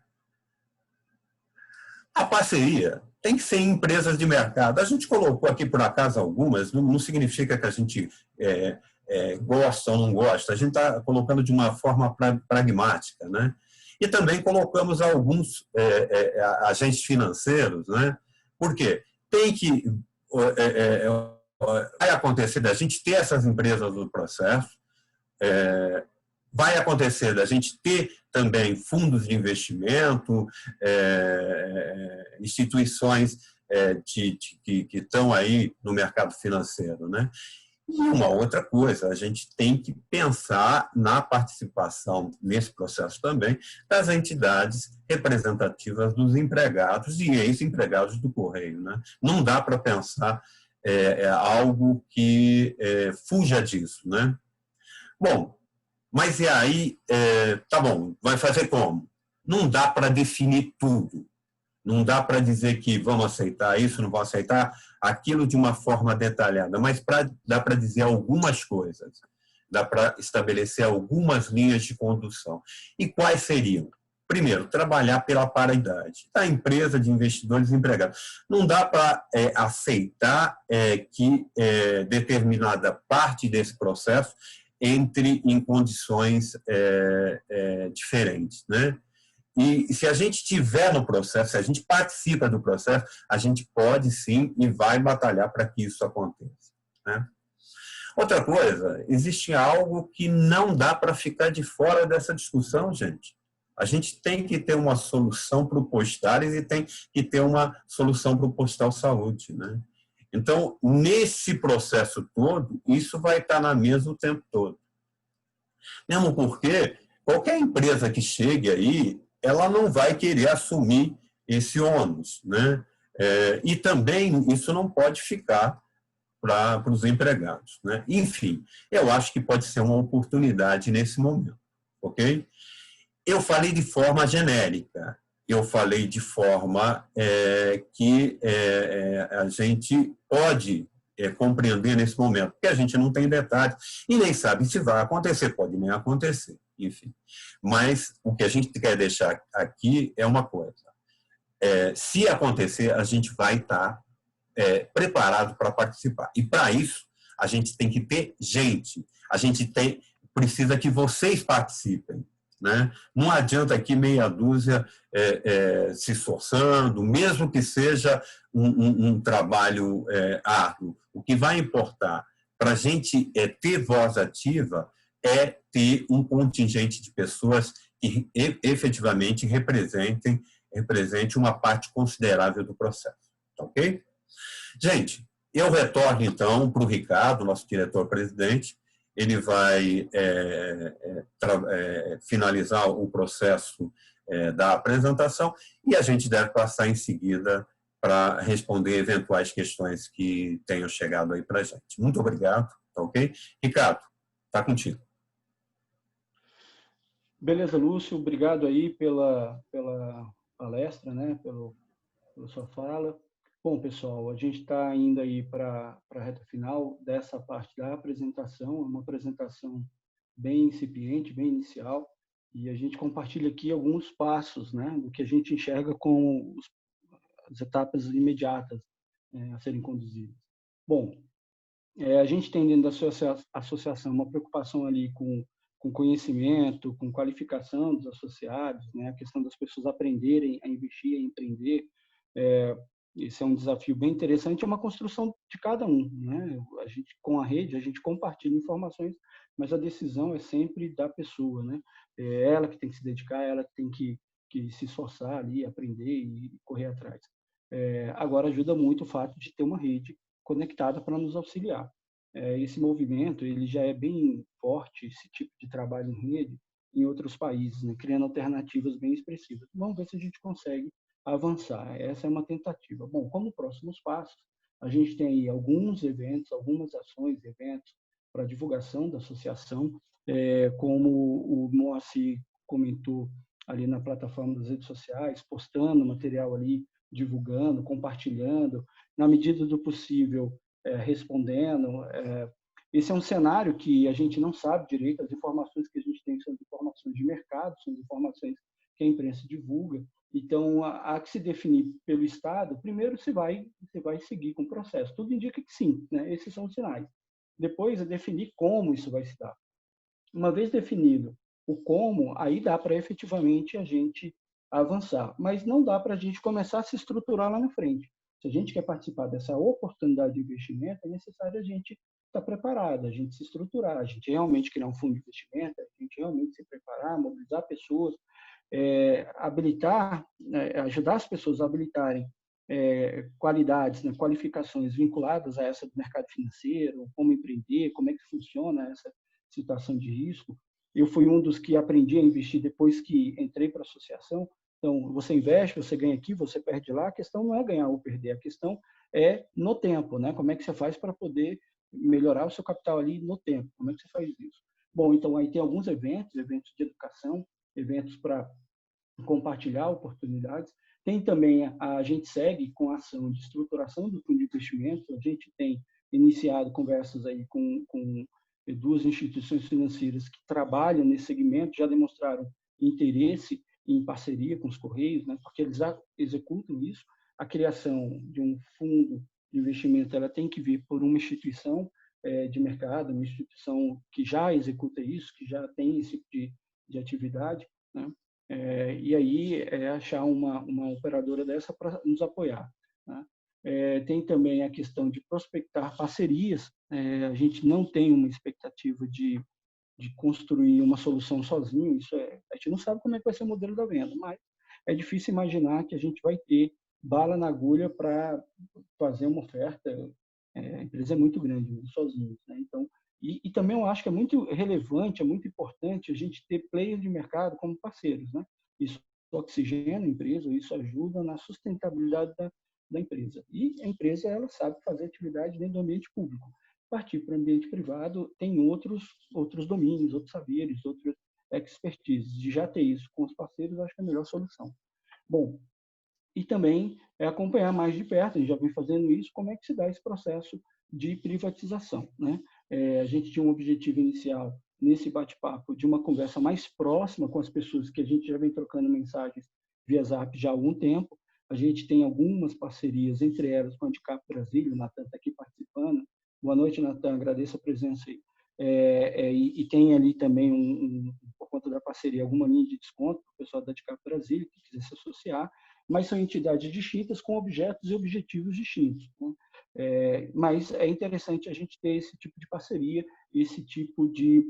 Speaker 5: A parceria tem que ser em empresas de mercado. A gente colocou aqui, por acaso, algumas, não significa que a gente gosta ou não gosta, a gente está colocando de uma forma pragmática, né? E também colocamos alguns agentes financeiros, né? Por quê? Vai acontecer da gente ter essas empresas no processo, vai acontecer da gente ter também fundos de investimento, instituições que estão aí no mercado financeiro, né? E uma outra coisa, a gente tem que pensar na participação nesse processo também das entidades representativas dos empregados e ex-empregados do Correio, né? Não dá para pensar algo que fuja disso, né? Bom, mas e aí, tá bom, vai fazer como? Não dá para definir tudo. Não dá para dizer que vamos aceitar isso, não vamos aceitar aquilo de uma forma detalhada, mas dá para dizer algumas coisas, dá para estabelecer algumas linhas de condução. E quais seriam? Primeiro, trabalhar pela paridade da empresa, de investidores e empregados. Não dá para aceitar que determinada parte desse processo entre em condições diferentes, né? E se a gente estiver no processo, se a gente participa do processo, a gente pode sim e vai batalhar para que isso aconteça, né? Outra coisa, existe algo que não dá para ficar de fora dessa discussão, gente. A gente tem que ter uma solução para o Postares e tem que ter uma solução para o Postal Saúde, né? Então, nesse processo todo, isso vai estar na mesa o tempo todo. Mesmo porque qualquer empresa que chegue aí, ela não vai querer assumir esse ônus, né? E também isso não pode ficar para os empregados, né? Enfim, eu acho que pode ser uma oportunidade nesse momento, ok? Eu falei de forma genérica, eu falei de forma que a gente pode compreender nesse momento, porque a gente não tem detalhes e nem sabe se vai acontecer, pode nem acontecer, enfim. Mas o que a gente quer deixar aqui é uma coisa, se acontecer, a gente vai estar preparado para participar. E para isso, a gente tem que ter gente, a gente precisa que vocês participem, né? Não adianta aqui meia dúzia se esforçando, mesmo que seja um trabalho árduo. O que vai importar para a gente ter voz ativa é ter um contingente de pessoas que efetivamente represente uma parte considerável do processo. Tá ok? Gente, eu retorno então para o Ricardo, nosso diretor-presidente. Ele vai finalizar o processo da apresentação e a gente deve passar em seguida para responder eventuais questões que tenham chegado aí para a gente. Muito obrigado, tá ok? Ricardo, está contigo.
Speaker 1: Beleza, Lúcio, obrigado aí pela palestra, né? pela sua fala. Bom, pessoal, a gente está indo aí para a reta final dessa parte da apresentação, uma apresentação bem incipiente, bem inicial, e a gente compartilha aqui alguns passos, né, do que a gente enxerga como as etapas imediatas a serem conduzidas. Bom, a gente tem dentro da associação uma preocupação ali com conhecimento, com qualificação dos associados, né, a questão das pessoas aprenderem a investir, a empreender. Esse é um desafio bem interessante, é uma construção de cada um, né? A gente, com a rede, a gente compartilha informações, mas a decisão é sempre da pessoa, né? É ela que tem que se dedicar, ela que tem que se esforçar ali, aprender e correr atrás. Agora, ajuda muito o fato de ter uma rede conectada para nos auxiliar. Esse movimento, ele já é bem forte, esse tipo de trabalho em rede, em outros países, né? Criando alternativas bem expressivas. Vamos ver se a gente consegue avançar. Essa é uma tentativa. Bom, como próximos passos, a gente tem aí alguns eventos, algumas ações, eventos para divulgação da associação, como o Moacir comentou ali na plataforma das redes sociais, postando material ali, divulgando, compartilhando, na medida do possível, respondendo. Esse é um cenário que a gente não sabe direito, as informações que a gente tem são informações de mercado, são informações que a imprensa divulga. Então, há que se definir pelo Estado, primeiro você vai seguir com o processo. Tudo indica que sim, né? Esses são os sinais. Depois é definir como isso vai se dar. Uma vez definido o como, aí dá para efetivamente a gente avançar. Mas não dá para a gente começar a se estruturar lá na frente. Se a gente quer participar dessa oportunidade de investimento, é necessário a gente estar preparado, a gente se estruturar, a gente realmente criar um fundo de investimento, a gente realmente se preparar, mobilizar pessoas, habilitar, ajudar as pessoas a habilitarem qualidades, né, qualificações vinculadas a essa do mercado financeiro, como empreender, como é que funciona essa situação de risco. Eu fui um dos que aprendi a investir depois que entrei para a associação. Então, você investe, você ganha aqui, você perde lá. A questão não é ganhar ou perder, a questão é no tempo, né? Como é que você faz para poder melhorar o seu capital ali no tempo? Como é que você faz isso? Bom, então aí tem alguns eventos de educação, eventos para compartilhar oportunidades. Tem também, a gente segue com a ação de estruturação do fundo de investimento. A gente tem iniciado conversas aí com duas instituições financeiras que trabalham nesse segmento, já demonstraram interesse em parceria com os Correios, né, porque eles executam isso. A criação de um fundo de investimento, ela tem que vir por uma instituição de mercado, uma instituição que já executa isso, que já tem esse tipo de atividade, né? E aí achar uma operadora dessa para nos apoiar, né? Tem também a questão de prospectar parcerias. A gente não tem uma expectativa de construir uma solução sozinho. A gente não sabe como é que vai ser o modelo da venda, mas é difícil imaginar que a gente vai ter bala na agulha para fazer uma oferta. A empresa é muito grande, mesmo, sozinho, né? Então, e também eu acho que é muito relevante, é muito importante a gente ter players de mercado como parceiros, né? Isso oxigena a empresa, isso ajuda na sustentabilidade da empresa. E a empresa, ela sabe fazer atividade dentro do ambiente público. Partir para o ambiente privado tem outros domínios, outros saberes, outras expertises. De já ter isso com os parceiros, eu acho que é a melhor solução. Bom, e também acompanhar mais de perto, a gente já vem fazendo isso, como é que se dá esse processo de privatização, né? A gente tinha um objetivo inicial nesse bate-papo de uma conversa mais próxima com as pessoas, que a gente já vem trocando mensagens via Zap já há algum tempo. A gente tem algumas parcerias, entre elas com a Handicap Brasília, o Natan está aqui participando. Boa noite, Natan, agradeço a presença aí. E tem ali também, por conta da parceria, alguma linha de desconto para o pessoal da Handicap Brasília, que quiser se associar, mas são entidades distintas com objetos e objetivos distintos, né? Mas é interessante a gente ter esse tipo de parceria, esse tipo de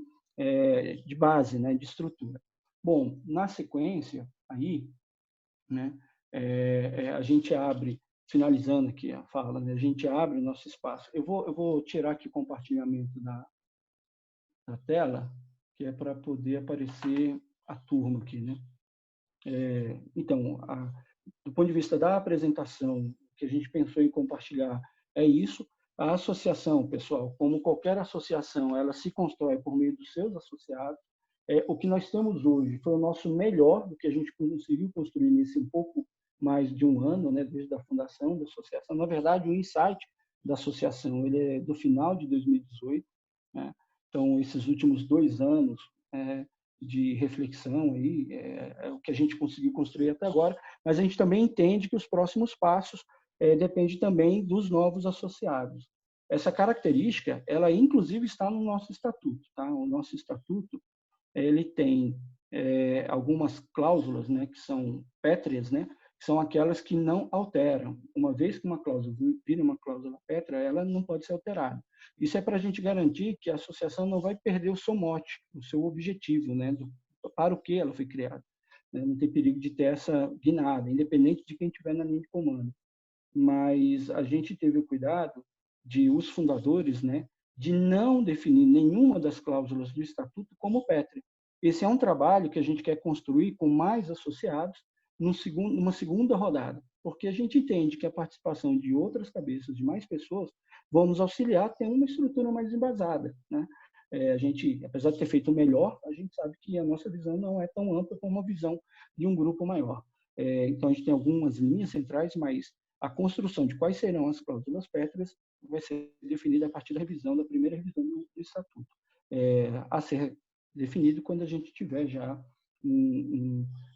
Speaker 1: base, né, de estrutura. Bom, na sequência, aí, né, a gente abre, finalizando aqui a fala, né, a gente abre o nosso espaço. Eu vou tirar aqui o compartilhamento da tela, que é para poder aparecer a turma aqui, né? Então, do ponto de vista da apresentação, que a gente pensou em compartilhar é isso. A associação, pessoal, como qualquer associação, ela se constrói por meio dos seus associados. O que nós temos hoje foi o nosso melhor do que a gente conseguiu construir nesse um pouco mais de um ano, né, desde a fundação da associação. Na verdade, o insight da associação ele é do final de 2018, né? Então, esses últimos 2 anos de reflexão aí, é o que a gente conseguiu construir até agora, mas a gente também entende que os próximos passos dependem também dos novos associados. Essa característica, ela inclusive está no nosso estatuto, tá? O nosso estatuto, ele tem algumas cláusulas, né, que são pétreas, né, que são aquelas que não alteram. Uma vez que uma cláusula vira uma cláusula pétrea, ela não pode ser alterada. Isso é para a gente garantir que a associação não vai perder o seu mote, o seu objetivo, né, para o que ela foi criada, né? Não tem perigo de ter essa guinada, independente de quem estiver na linha de comando. Mas a gente teve o cuidado de os fundadores, né, de não definir nenhuma das cláusulas do estatuto como pétrea. Esse é um trabalho que a gente quer construir com mais associados numa segunda rodada, porque a gente entende que a participação de outras cabeças, de mais pessoas, vão nos auxiliar a ter uma estrutura mais embasada, né? A gente, apesar de ter feito o melhor, a gente sabe que a nossa visão não é tão ampla como a visão de um grupo maior. Então, a gente tem algumas linhas centrais, mas a construção de quais serão as cláusulas pétreas vai ser definida a partir da primeira revisão do Estatuto, a ser definido quando a gente tiver já,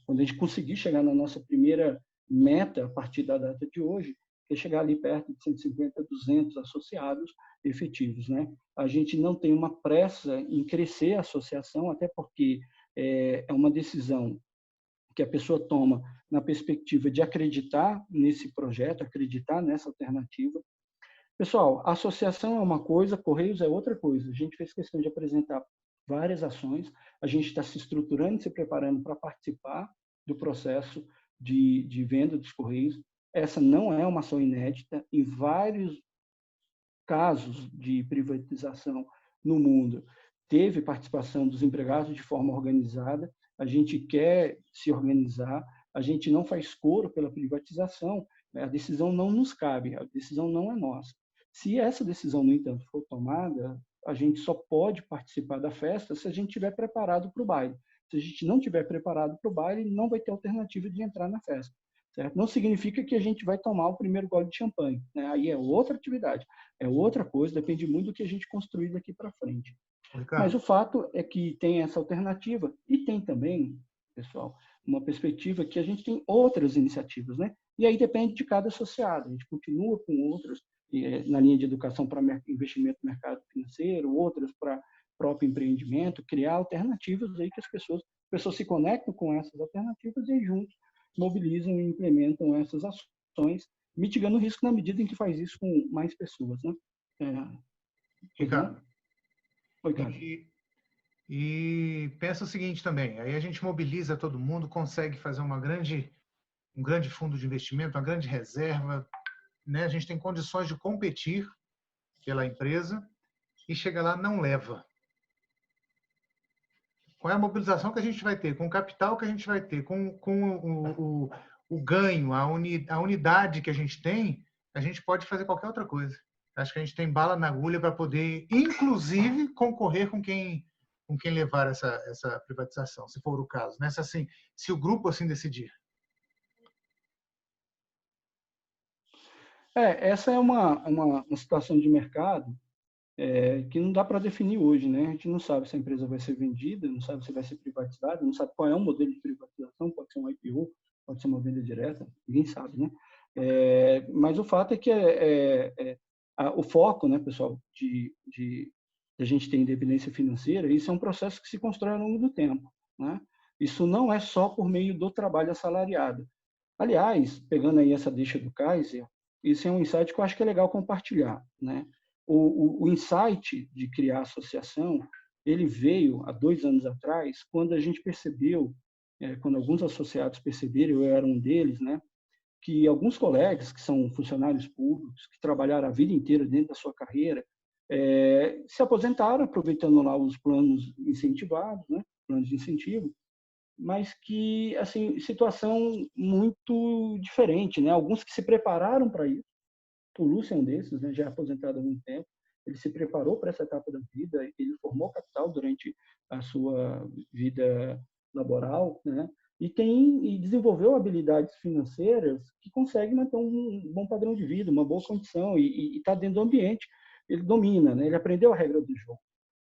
Speaker 1: quando a gente conseguir chegar na nossa primeira meta a partir da data de hoje, que é chegar ali perto de 150, 200 associados efetivos, né? A gente não tem uma pressa em crescer a associação, até porque é uma decisão que a pessoa toma na perspectiva de acreditar nesse projeto, acreditar nessa alternativa. Pessoal, a associação é uma coisa, Correios é outra coisa. A gente fez questão de apresentar várias ações, a gente está se estruturando, se preparando para participar do processo de venda dos Correios. essa não é uma ação inédita. Em vários casos de privatização no mundo, teve participação dos empregados de forma organizada. A gente quer se organizar, a gente não faz coro pela privatização, né? A decisão não nos cabe, a decisão não é nossa. Se essa decisão, no entanto, for tomada, a gente só pode participar da festa se a gente estiver preparado para o baile. Se a gente não estiver preparado para o baile, não vai ter alternativa de entrar na festa. Certo? Não significa que a gente vai tomar o primeiro gole de champanhe, né? Aí é outra atividade, é outra coisa, depende muito do que a gente construir daqui para frente.
Speaker 2: Ricardo.
Speaker 1: Mas o fato é que tem essa alternativa e tem também, pessoal, uma perspectiva que a gente tem outras iniciativas, né? E aí depende de cada associado. A gente continua com outras na linha de educação para investimento no mercado financeiro, outras para próprio empreendimento, criar alternativas aí que as pessoas se conectam com essas alternativas e juntos mobilizam e implementam essas ações, mitigando o risco na medida em que faz isso com mais pessoas, né?
Speaker 2: Ricardo.
Speaker 1: Oi, cara.
Speaker 2: E pensa o seguinte também, aí a gente mobiliza todo mundo, consegue fazer um grande fundo de investimento, uma grande reserva, né? A gente tem condições de competir pela empresa e chega lá, não leva. Qual é a mobilização que a gente vai ter? Com o capital que a gente vai ter, com o ganho, a unidade que a gente tem, a gente pode fazer qualquer outra coisa. Acho que a gente tem bala na agulha para poder, inclusive, concorrer com quem levar essa privatização, se for o caso, né? Se o grupo assim decidir.
Speaker 1: Essa é uma situação de mercado que não dá para definir hoje, né? A gente não sabe se a empresa vai ser vendida, não sabe se vai ser privatizada, não sabe qual é o modelo de privatização, pode ser um IPO, pode ser uma venda direta, ninguém sabe, né? Mas o fato é que o foco, né, pessoal, de a gente ter independência financeira, isso é um processo que se constrói ao longo do tempo, né? Isso não é só por meio do trabalho assalariado. Aliás, pegando aí essa deixa do Kaiser, isso é um insight que eu acho que é legal compartilhar, né? O insight de criar a associação, ele veio há 2 anos atrás, quando a gente percebeu, quando alguns associados perceberam, eu era um deles, né, que alguns colegas que são funcionários públicos, que trabalharam a vida inteira dentro da sua carreira, se aposentaram aproveitando lá os planos incentivados, né, planos de incentivo, mas que, assim, situação muito diferente, né? Alguns que se prepararam para isso. O Lúcio é um desses, né? Já é aposentado há algum tempo. Ele se preparou para essa etapa da vida, ele formou capital durante a sua vida laboral, né? E desenvolveu habilidades financeiras que conseguem manter um bom padrão de vida, uma boa condição e está dentro do ambiente. Ele domina, né? Ele aprendeu a regra do jogo.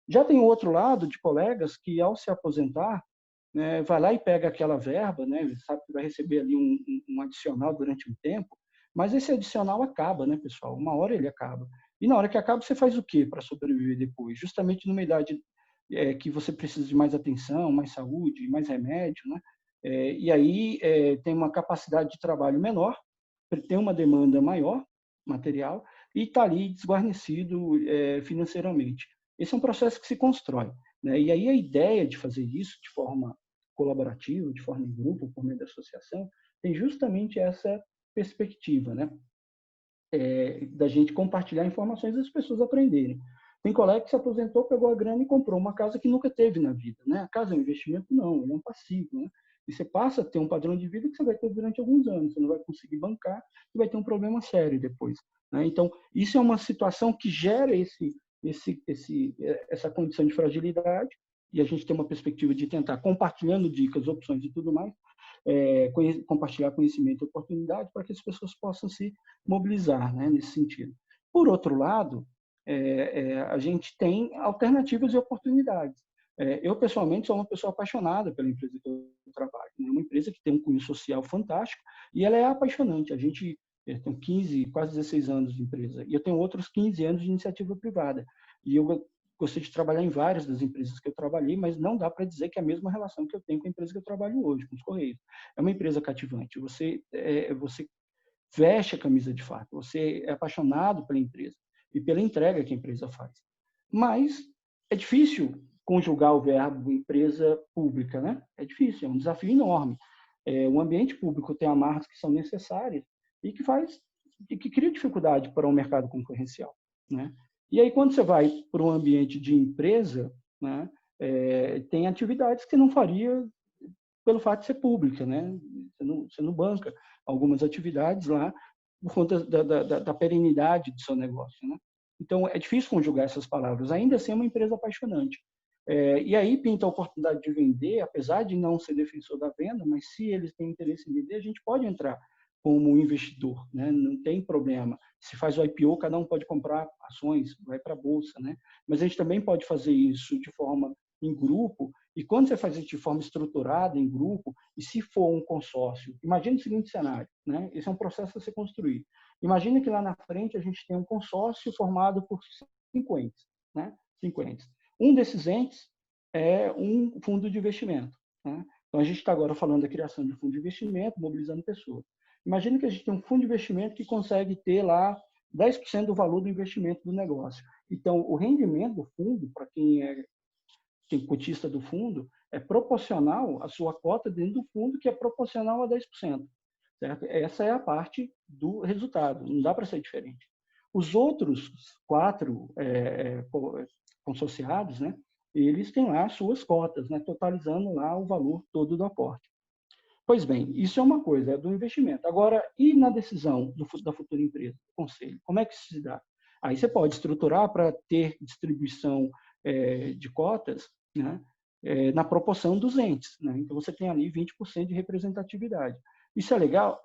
Speaker 1: Já tem o outro lado de colegas que, ao se aposentar, né, vai lá e pega aquela verba, né, sabe que vai receber ali um adicional durante um tempo, mas esse adicional acaba, né, pessoal? Uma hora ele acaba. E na hora que acaba, você faz o quê para sobreviver depois? Justamente numa idade que você precisa de mais atenção, mais saúde, mais remédio, né? E aí tem uma capacidade de trabalho menor, tem uma demanda maior, material, e está ali desguarnecido financeiramente. Esse é um processo que se constrói, né? E aí a ideia de fazer isso de forma colaborativa, de forma em grupo, por meio da associação, tem justamente essa perspectiva, né? Da gente compartilhar informações e as pessoas aprenderem. Tem colega que se aposentou, pegou a grana e comprou uma casa que nunca teve na vida, né? A casa é um investimento? Não, ele é um passivo, né? E você passa a ter um padrão de vida que você vai ter durante alguns anos, você não vai conseguir bancar e vai ter um problema sério depois, né? Então, isso é uma situação que gera essa condição de fragilidade, e a gente tem uma perspectiva de tentar, compartilhando dicas, opções e tudo mais, compartilhar conhecimento e oportunidade para que as pessoas possam se mobilizar, né, nesse sentido. Por outro lado, a gente tem alternativas e oportunidades. Eu, pessoalmente, sou uma pessoa apaixonada pela empresa que eu trabalho. É uma empresa que tem um cunho social fantástico e ela é apaixonante. A gente tem 15, quase 16 anos de empresa e eu tenho outros 15 anos de iniciativa privada. E eu gostei de trabalhar em várias das empresas que eu trabalhei, mas não dá para dizer que é a mesma relação que eu tenho com a empresa que eu trabalho hoje, com os Correios. É uma empresa cativante. Você veste a camisa de fato. Você é apaixonado pela empresa e pela entrega que a empresa faz. Mas é difícil conjugar o verbo empresa pública, né? É difícil, é um desafio enorme. O ambiente público tem amarras que são necessárias e que cria dificuldade para o mercado concorrencial, né? E aí, quando você vai para um ambiente de empresa, né, tem atividades que não faria pelo fato de ser pública, né? Você não banca algumas atividades lá por conta da perenidade do seu negócio, né? Então, é difícil conjugar essas palavras. Ainda assim, é uma empresa apaixonante. E aí pinta a oportunidade de vender, apesar de não ser defensor da venda, mas se eles têm interesse em vender, a gente pode entrar como investidor, né? Não tem problema. Se faz o IPO, cada um pode comprar ações, vai para a bolsa, né? Mas a gente também pode fazer isso de forma em grupo, e quando você faz isso de forma estruturada, em grupo, e se for um consórcio, imagine o seguinte cenário, né? Esse é um processo a ser construído. Imagine que lá na frente a gente tem um consórcio formado por 5 entes, né? 5 entes. Um desses entes é um fundo de investimento, né? Então, a gente está agora falando da criação de fundo de investimento, mobilizando pessoas. Imagina que a gente tem um fundo de investimento que consegue ter lá 10% do valor do investimento do negócio. Então, o rendimento do fundo, para quem é cotista do fundo, é proporcional à sua cota dentro do fundo, que é proporcional a 10%. Certo? Essa é a parte do resultado, não dá para ser diferente. Os outros 4 consorciados, né, eles têm lá as suas cotas, né, totalizando lá o valor todo do aporte. Pois bem, isso é uma coisa, é do investimento. Agora, e na decisão da futura empresa, do conselho, como é que isso se dá? Aí você pode estruturar para ter distribuição de cotas, né, na proporção dos entes, né? Então, você tem ali 20% de representatividade. Isso é legal?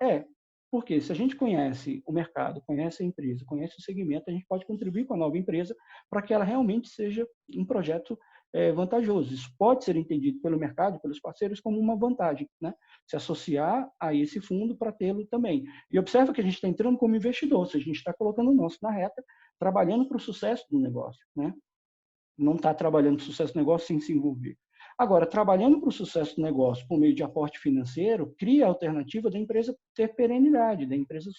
Speaker 1: Porque se a gente conhece o mercado, conhece a empresa, conhece o segmento, a gente pode contribuir com a nova empresa para que ela realmente seja um projeto vantajoso. Isso pode ser entendido pelo mercado, pelos parceiros, como uma vantagem, né? Se associar a esse fundo para tê-lo também. E observa que a gente está entrando como investidor, ou seja, a gente está colocando o nosso na reta, trabalhando para o sucesso do negócio, né? Não está trabalhando para o sucesso do negócio sem se envolver. Agora, trabalhando para o sucesso do negócio por meio de aporte financeiro, cria a alternativa da empresa ter perenidade, da empresa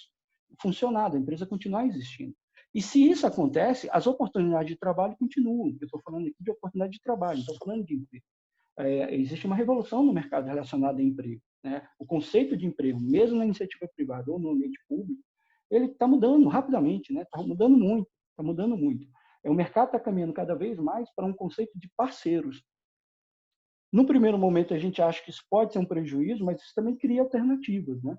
Speaker 1: funcionar, da empresa continuar existindo. E se isso acontece, as oportunidades de trabalho continuam. Eu estou falando aqui de oportunidade de trabalho, não estou falando de emprego. Existe uma revolução no mercado relacionada a emprego, né? O conceito de emprego, mesmo na iniciativa privada ou no ambiente público, ele está mudando rapidamente, né? Está mudando muito, está mudando muito. O mercado está caminhando cada vez mais para um conceito de parceiros. No primeiro momento, a gente acha que isso pode ser um prejuízo, mas isso também cria alternativas, né?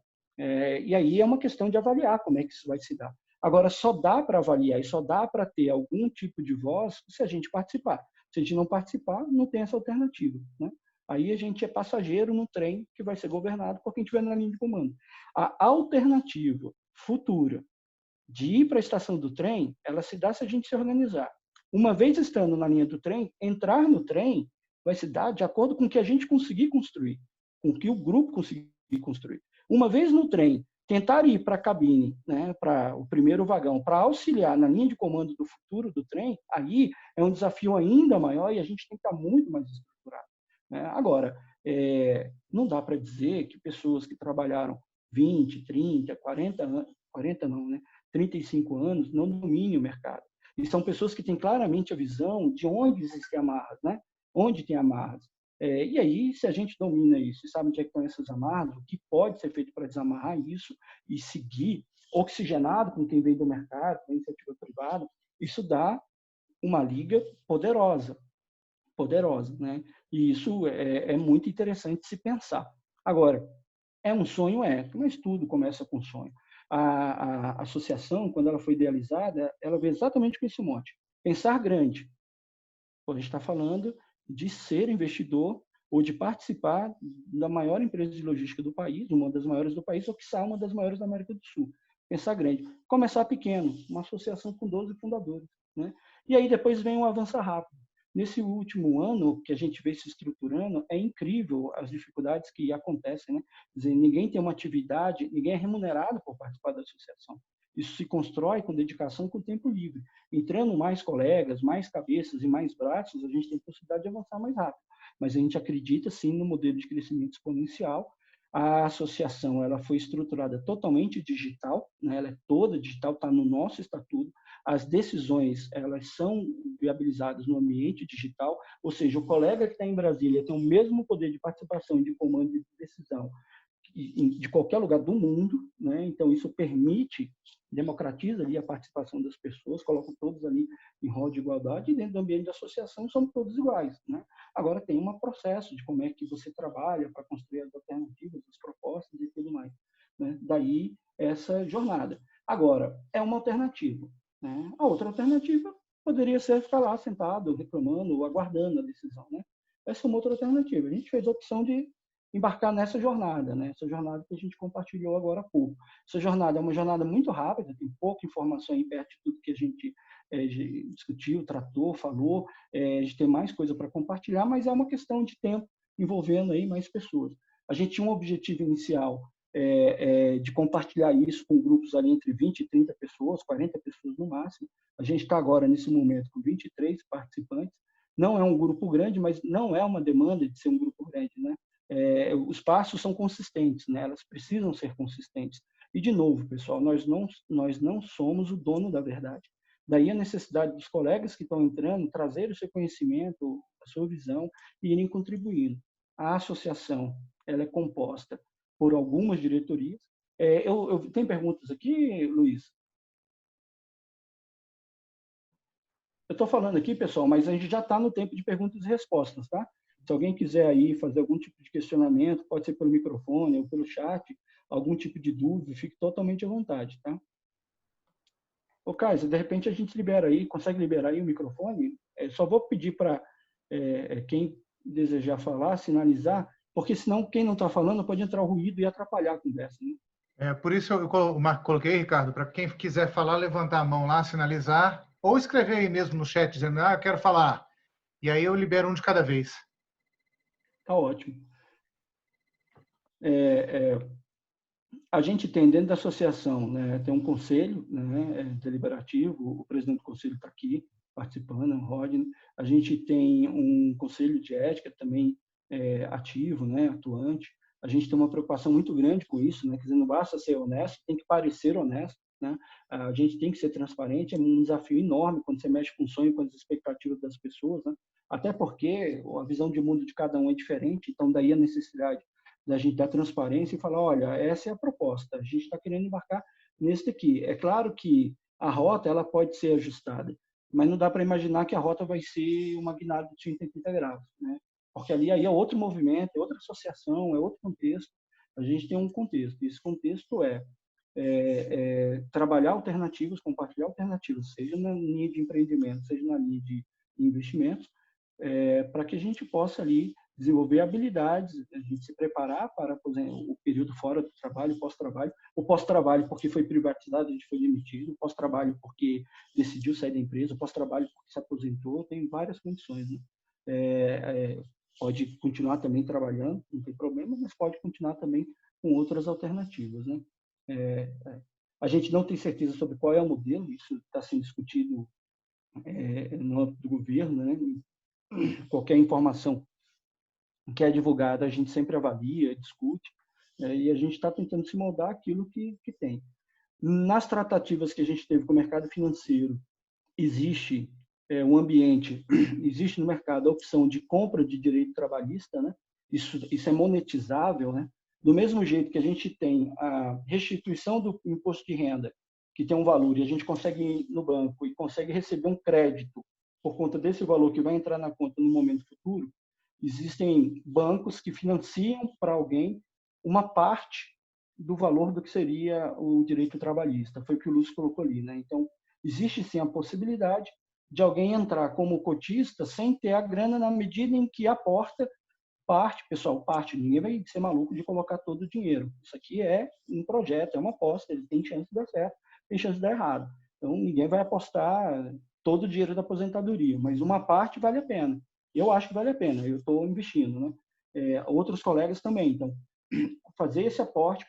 Speaker 1: E aí é uma questão de avaliar como é que isso vai se dar. Agora, só dá para avaliar e só dá para ter algum tipo de voz se a gente participar. Se a gente não participar, não tem essa alternativa, né? Aí a gente é passageiro no trem que vai ser governado por quem estiver na linha de comando. A alternativa futura de ir para a estação do trem, ela se dá se a gente se organizar. Uma vez estando na linha do trem, entrar no trem vai se dar de acordo com o que a gente conseguir construir, com o que o grupo conseguir construir. Uma vez no trem, tentar ir para a cabine, né, para o primeiro vagão, para auxiliar na linha de comando do futuro do trem, aí é um desafio ainda maior e a gente tem que estar muito mais estruturado, né? Agora, não dá para dizer que pessoas que trabalharam 20, 30, 40 anos, 40 não, né? 35 anos, não dominem o mercado. E são pessoas que têm claramente a visão de onde existem amarras, né? Onde tem amarras. E aí, se a gente domina isso e sabe onde é que estão essas amarras, o que pode ser feito para desamarrar isso e seguir oxigenado com quem vem do mercado, com a iniciativa privada, isso dá uma liga poderosa, né? E isso é muito interessante de se pensar. Agora, é um sonho? Mas tudo começa com sonho. A associação, quando ela foi idealizada, ela veio exatamente com esse mote. Pensar grande. A gente está falando de ser investidor ou de participar da maior empresa de logística do país, uma das maiores do país, ou quiçá uma das maiores da América do Sul. Pensar grande. Começar pequeno, uma associação com 12 fundadores, né? E aí depois vem um avançar rápido. Nesse último ano que a gente vem se estruturando, é incrível as dificuldades que acontecem, né? Quer dizer, ninguém tem uma atividade, ninguém é remunerado por participar da associação. Isso se constrói com dedicação, com tempo livre. Entrando mais colegas, mais cabeças e mais braços, a gente tem possibilidade de avançar mais rápido. Mas a gente acredita, sim, no modelo de crescimento exponencial. A associação ela foi estruturada totalmente digital, né? Ela é toda digital, está no nosso estatuto. As decisões elas são viabilizadas no ambiente digital, ou seja, o colega que está em Brasília tem o mesmo poder de participação, de comando e de decisão de qualquer lugar do mundo, né? Então isso permite, democratiza ali a participação das pessoas, coloca todos ali em rol de igualdade, e dentro do ambiente de associação somos todos iguais, né? Agora tem um processo de como é que você trabalha para construir as alternativas, as propostas e tudo mais, né? Daí essa jornada. Agora, é uma alternativa, né? A outra alternativa poderia ser ficar lá sentado, reclamando ou aguardando a decisão, né? Essa é uma outra alternativa. A gente fez a opção de embarcar nessa jornada, né? Essa jornada que a gente compartilhou agora há pouco. Essa jornada é uma jornada muito rápida, tem pouca informação aí perto de tudo que a gente discutiu, tratou, falou, a gente tem mais coisa para compartilhar, mas é uma questão de tempo envolvendo aí mais pessoas. A gente tinha um objetivo inicial de compartilhar isso com grupos ali entre 20 e 30 pessoas, 40 pessoas no máximo. A gente está agora, nesse momento, com 23 participantes. Não é um grupo grande, mas não é uma demanda de ser um grupo grande, né? Os passos são consistentes, né? Elas precisam ser consistentes. E, de novo, pessoal, nós não somos o dono da verdade. Daí a necessidade dos colegas que estão entrando trazer o seu conhecimento, a sua visão e irem contribuindo. A associação ela é composta por algumas diretorias. Tem perguntas aqui, Luiz? Eu estou falando aqui, pessoal, mas a gente já está no tempo de perguntas e respostas, tá? Se alguém quiser aí fazer algum tipo de questionamento, pode ser pelo microfone ou pelo chat, algum tipo de dúvida, fique totalmente à vontade, tá? Ô, Kaiser, de repente a gente libera aí, consegue liberar aí o microfone? Só vou pedir para quem desejar falar, sinalizar, porque senão quem não está falando pode entrar o ruído e atrapalhar a conversa, né?
Speaker 2: Por isso eu coloquei, Ricardo, para quem quiser falar, levantar a mão lá, sinalizar, ou escrever aí mesmo no chat, dizendo, eu quero falar. E aí eu libero um de cada vez.
Speaker 1: Tá ótimo. A gente tem dentro da associação, né, tem um conselho, né, deliberativo, o presidente do conselho está aqui participando, o Rodney. A gente tem um conselho de ética também ativo, né, atuante. A gente tem uma preocupação muito grande com isso, né, quer dizer, não basta ser honesto, tem que parecer honesto, né? A gente tem que ser transparente, é um desafio enorme quando você mexe com o sonho, com as expectativas das pessoas, né? Até porque a visão de mundo de cada um é diferente, então daí a necessidade da gente dar transparência e falar, olha, essa é a proposta, a gente está querendo embarcar nesse aqui. É claro que a rota ela pode ser ajustada, mas não dá para imaginar que a rota vai ser uma guinada de 180 graus, né? Porque ali aí é outro movimento, é outra associação, é outro contexto. A gente tem um contexto, e esse contexto trabalhar alternativas, compartilhar alternativas, seja na linha de empreendimento, seja na linha de investimentos, para que a gente possa ali desenvolver habilidades, a gente se preparar para, por exemplo, o período fora do trabalho, o pós-trabalho porque foi privatizado, a gente foi demitido, o pós-trabalho porque decidiu sair da empresa, o pós-trabalho porque se aposentou, tem várias condições, né? Pode continuar também trabalhando, não tem problema, mas pode continuar também com outras alternativas, né? A gente não tem certeza sobre qual é o modelo, isso está sendo discutido no âmbito do governo, né? Qualquer informação que é divulgada, a gente sempre avalia, discute, e a gente está tentando se moldar aquilo que tem. Nas tratativas que a gente teve com o mercado financeiro, existe um ambiente, existe no mercado a opção de compra de direito trabalhista, né? Isso é monetizável, né? Do mesmo jeito que a gente tem a restituição do imposto de renda, que tem um valor, e a gente consegue ir no banco e consegue receber um crédito por conta desse valor que vai entrar na conta no momento futuro, existem bancos que financiam para alguém uma parte do valor do que seria o direito trabalhista. Foi o que o Lúcio colocou ali, né? Então, existe sim a possibilidade de alguém entrar como cotista sem ter a grana na medida em que aporta parte, ninguém vai ser maluco de colocar todo o dinheiro. Isso aqui é um projeto, é uma aposta, ele tem chance de dar certo, tem chance de dar errado. Então, ninguém vai apostar todo o dinheiro da aposentadoria, mas uma parte vale a pena. Eu acho que vale a pena, eu estou investindo, né? Outros colegas também. Então, fazer esse aporte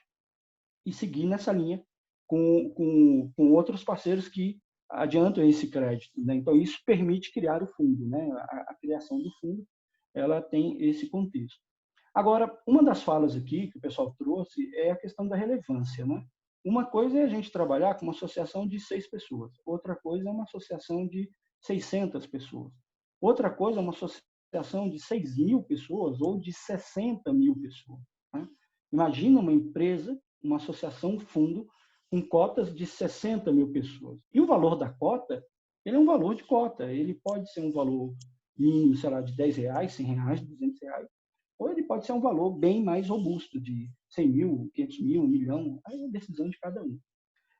Speaker 1: e seguir nessa linha com outros parceiros que adiantam esse crédito, né? Então, isso permite criar o fundo, né? A criação do fundo, ela tem esse contexto. Agora, uma das falas aqui que o pessoal trouxe é a questão da relevância, né? Uma coisa é a gente trabalhar com uma associação de 6 pessoas, outra coisa é uma associação de 600 pessoas, outra coisa é uma associação de 6.000 pessoas ou de 60.000 pessoas, né? Imagina uma empresa, uma associação, um fundo, com cotas de 60 mil pessoas. E o valor da cota, ele é um valor de cota. Ele pode ser um valor mínimo, sei lá, de R$10, R$100, R$200, ou ele pode ser um valor bem mais robusto, de 100 mil, 500 mil, 1 milhão. Aí é a decisão de cada um.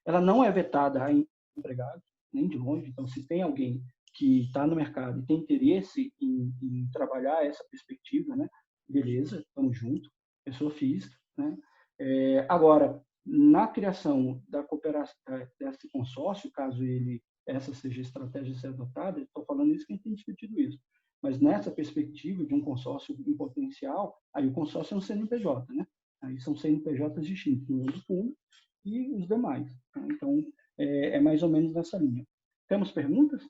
Speaker 1: Ela não é vetada a empregados, nem de longe. Então, se tem alguém que está no mercado e tem interesse em trabalhar essa perspectiva, né? Beleza, estamos juntos, pessoa física, né? Agora, na criação da cooperação desse consórcio, caso essa seja a estratégia a ser adotada, estou falando isso que a gente tem discutido isso, mas nessa perspectiva de um consórcio em potencial, aí o consórcio é um CNPJ, né? Aí são CNPJs distintos, um do fundo e os demais. Tá? Então, é mais ou menos nessa linha. Temos perguntas?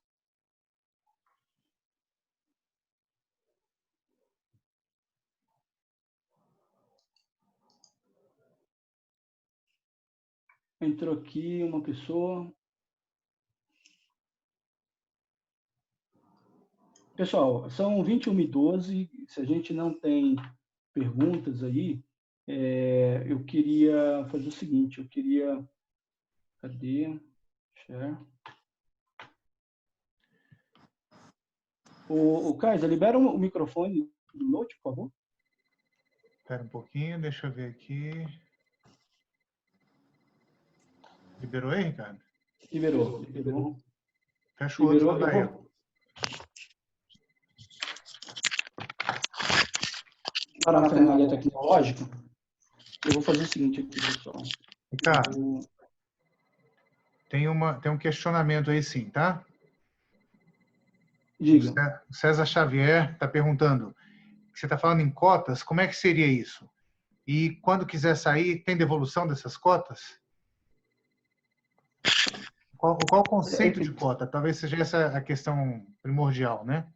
Speaker 1: Entrou aqui uma pessoa. Pessoal, são 21h12. Se a gente não tem perguntas aí, eu queria fazer o seguinte, eu queria... Cadê? Share. O Kaiser, libera o microfone do Note, por favor.
Speaker 2: Espera um pouquinho, deixa eu ver aqui. Liberou aí, Ricardo?
Speaker 1: Liberou.
Speaker 2: Fecha o outro, não dá erro.
Speaker 1: Para a ferramenta tecnológica, eu vou fazer o seguinte aqui, pessoal.
Speaker 2: Ricardo, tem um questionamento aí sim, tá?
Speaker 1: Diga.
Speaker 2: O César Xavier está perguntando, você está falando em cotas, como é que seria isso? E quando quiser sair, tem devolução dessas cotas? Qual o conceito de cota? Talvez seja essa a questão primordial, né?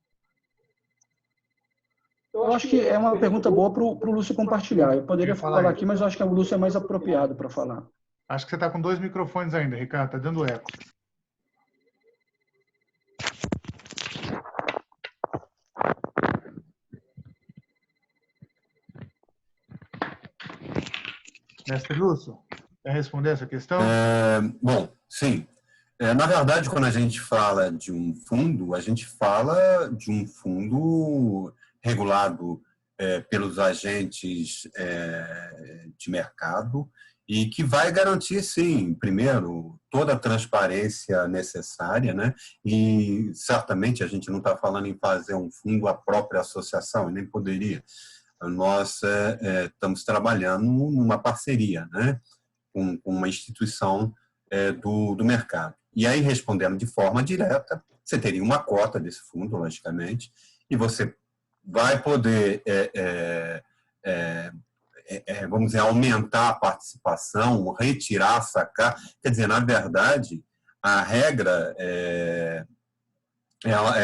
Speaker 1: Eu acho que é uma pergunta boa para o Lúcio compartilhar. Eu poderia falar aqui, mas eu acho que o Lúcio é mais apropriado para falar.
Speaker 2: Acho que você está com 2 microfones ainda, Ricardo. Está dando eco. Mestre Lúcio, quer responder essa questão?
Speaker 5: Bom, sim. Na verdade, quando a gente fala de um fundo, a gente fala de um fundo regulado pelos agentes de mercado e que vai garantir, sim, primeiro, toda a transparência necessária, né? E certamente a gente não está falando em fazer um fundo à própria associação, e nem poderia. Nós estamos trabalhando numa parceria, né? Com uma instituição do mercado. E aí, respondendo de forma direta, você teria uma cota desse fundo, logicamente, e você vai poder, vamos dizer, aumentar a participação, retirar, sacar. Quer dizer, na verdade, a regra é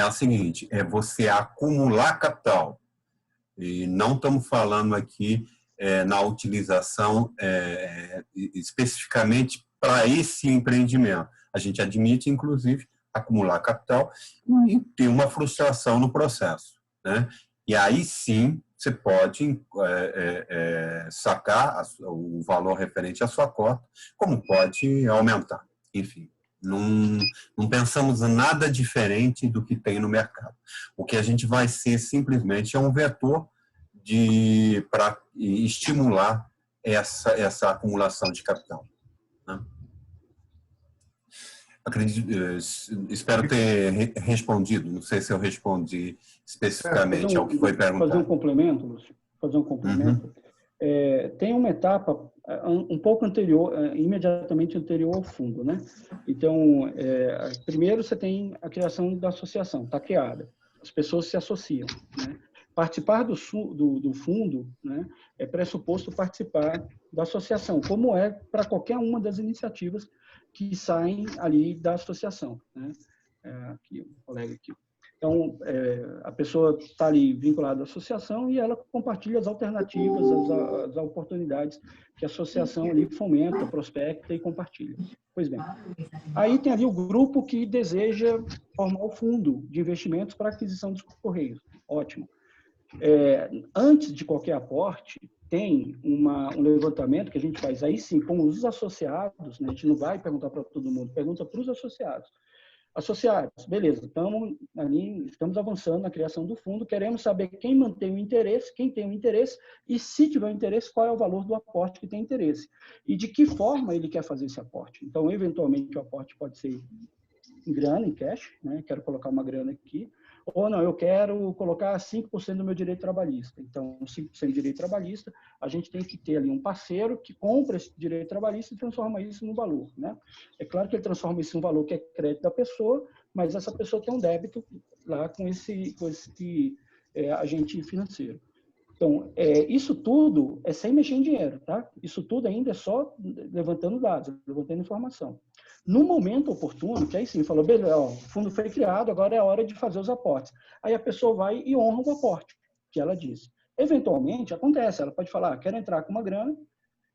Speaker 5: a seguinte, é você acumular capital. E não estamos falando aqui na utilização especificamente para esse empreendimento. A gente admite, inclusive, acumular capital e ter uma frustração no processo, né? E aí sim você pode sacar o valor referente à sua cota, como pode aumentar. Enfim, não pensamos nada diferente do que tem no mercado. O que a gente vai ser simplesmente é um vetor para estimular essa acumulação de capital. Né? Espero ter respondido, não sei se eu respondi especificamente ao que foi perguntado.
Speaker 1: Fazer um complemento, Lúcio? Fazer um complemento. Tem uma etapa um pouco anterior, imediatamente anterior ao fundo, né? Então, primeiro você tem a criação da associação, está criada. As pessoas se associam, né? Participar do fundo, né, é pressuposto participar da associação, como é para qualquer uma das iniciativas que saem ali da associação. Né? Aqui, o colega aqui. Então, a pessoa está ali vinculada à associação e ela compartilha as alternativas, as oportunidades que a associação ali fomenta, prospecta e compartilha. Pois bem, aí tem ali o grupo que deseja formar o fundo de investimentos para aquisição dos Correios. Ótimo. Antes de qualquer aporte, tem um levantamento que a gente faz aí sim com os associados, né? A gente não vai perguntar para todo mundo, pergunta para os associados. Associados, beleza, estamos avançando na criação do fundo, queremos saber quem mantém o interesse, quem tem o interesse, e se tiver o interesse, qual é o valor do aporte que tem interesse. E de que forma ele quer fazer esse aporte. Então, eventualmente, o aporte pode ser em grana, em cash, né? Quero colocar uma grana aqui, ou não, eu quero colocar 5% do meu direito trabalhista. Então, 5% do direito trabalhista, a gente tem que ter ali um parceiro que compra esse direito trabalhista e transforma isso num valor, né? É claro que ele transforma isso num valor que é crédito da pessoa, mas essa pessoa tem um débito lá com esse agente financeiro. Então, isso tudo é sem mexer em dinheiro, tá? Isso tudo ainda é só levantando dados, levantando informação. No momento oportuno, que aí sim, falou, beleza, ó, o fundo foi criado, agora é a hora de fazer os aportes. Aí a pessoa vai e honra o aporte que ela disse. Eventualmente, acontece, ela pode falar, quero entrar com uma grana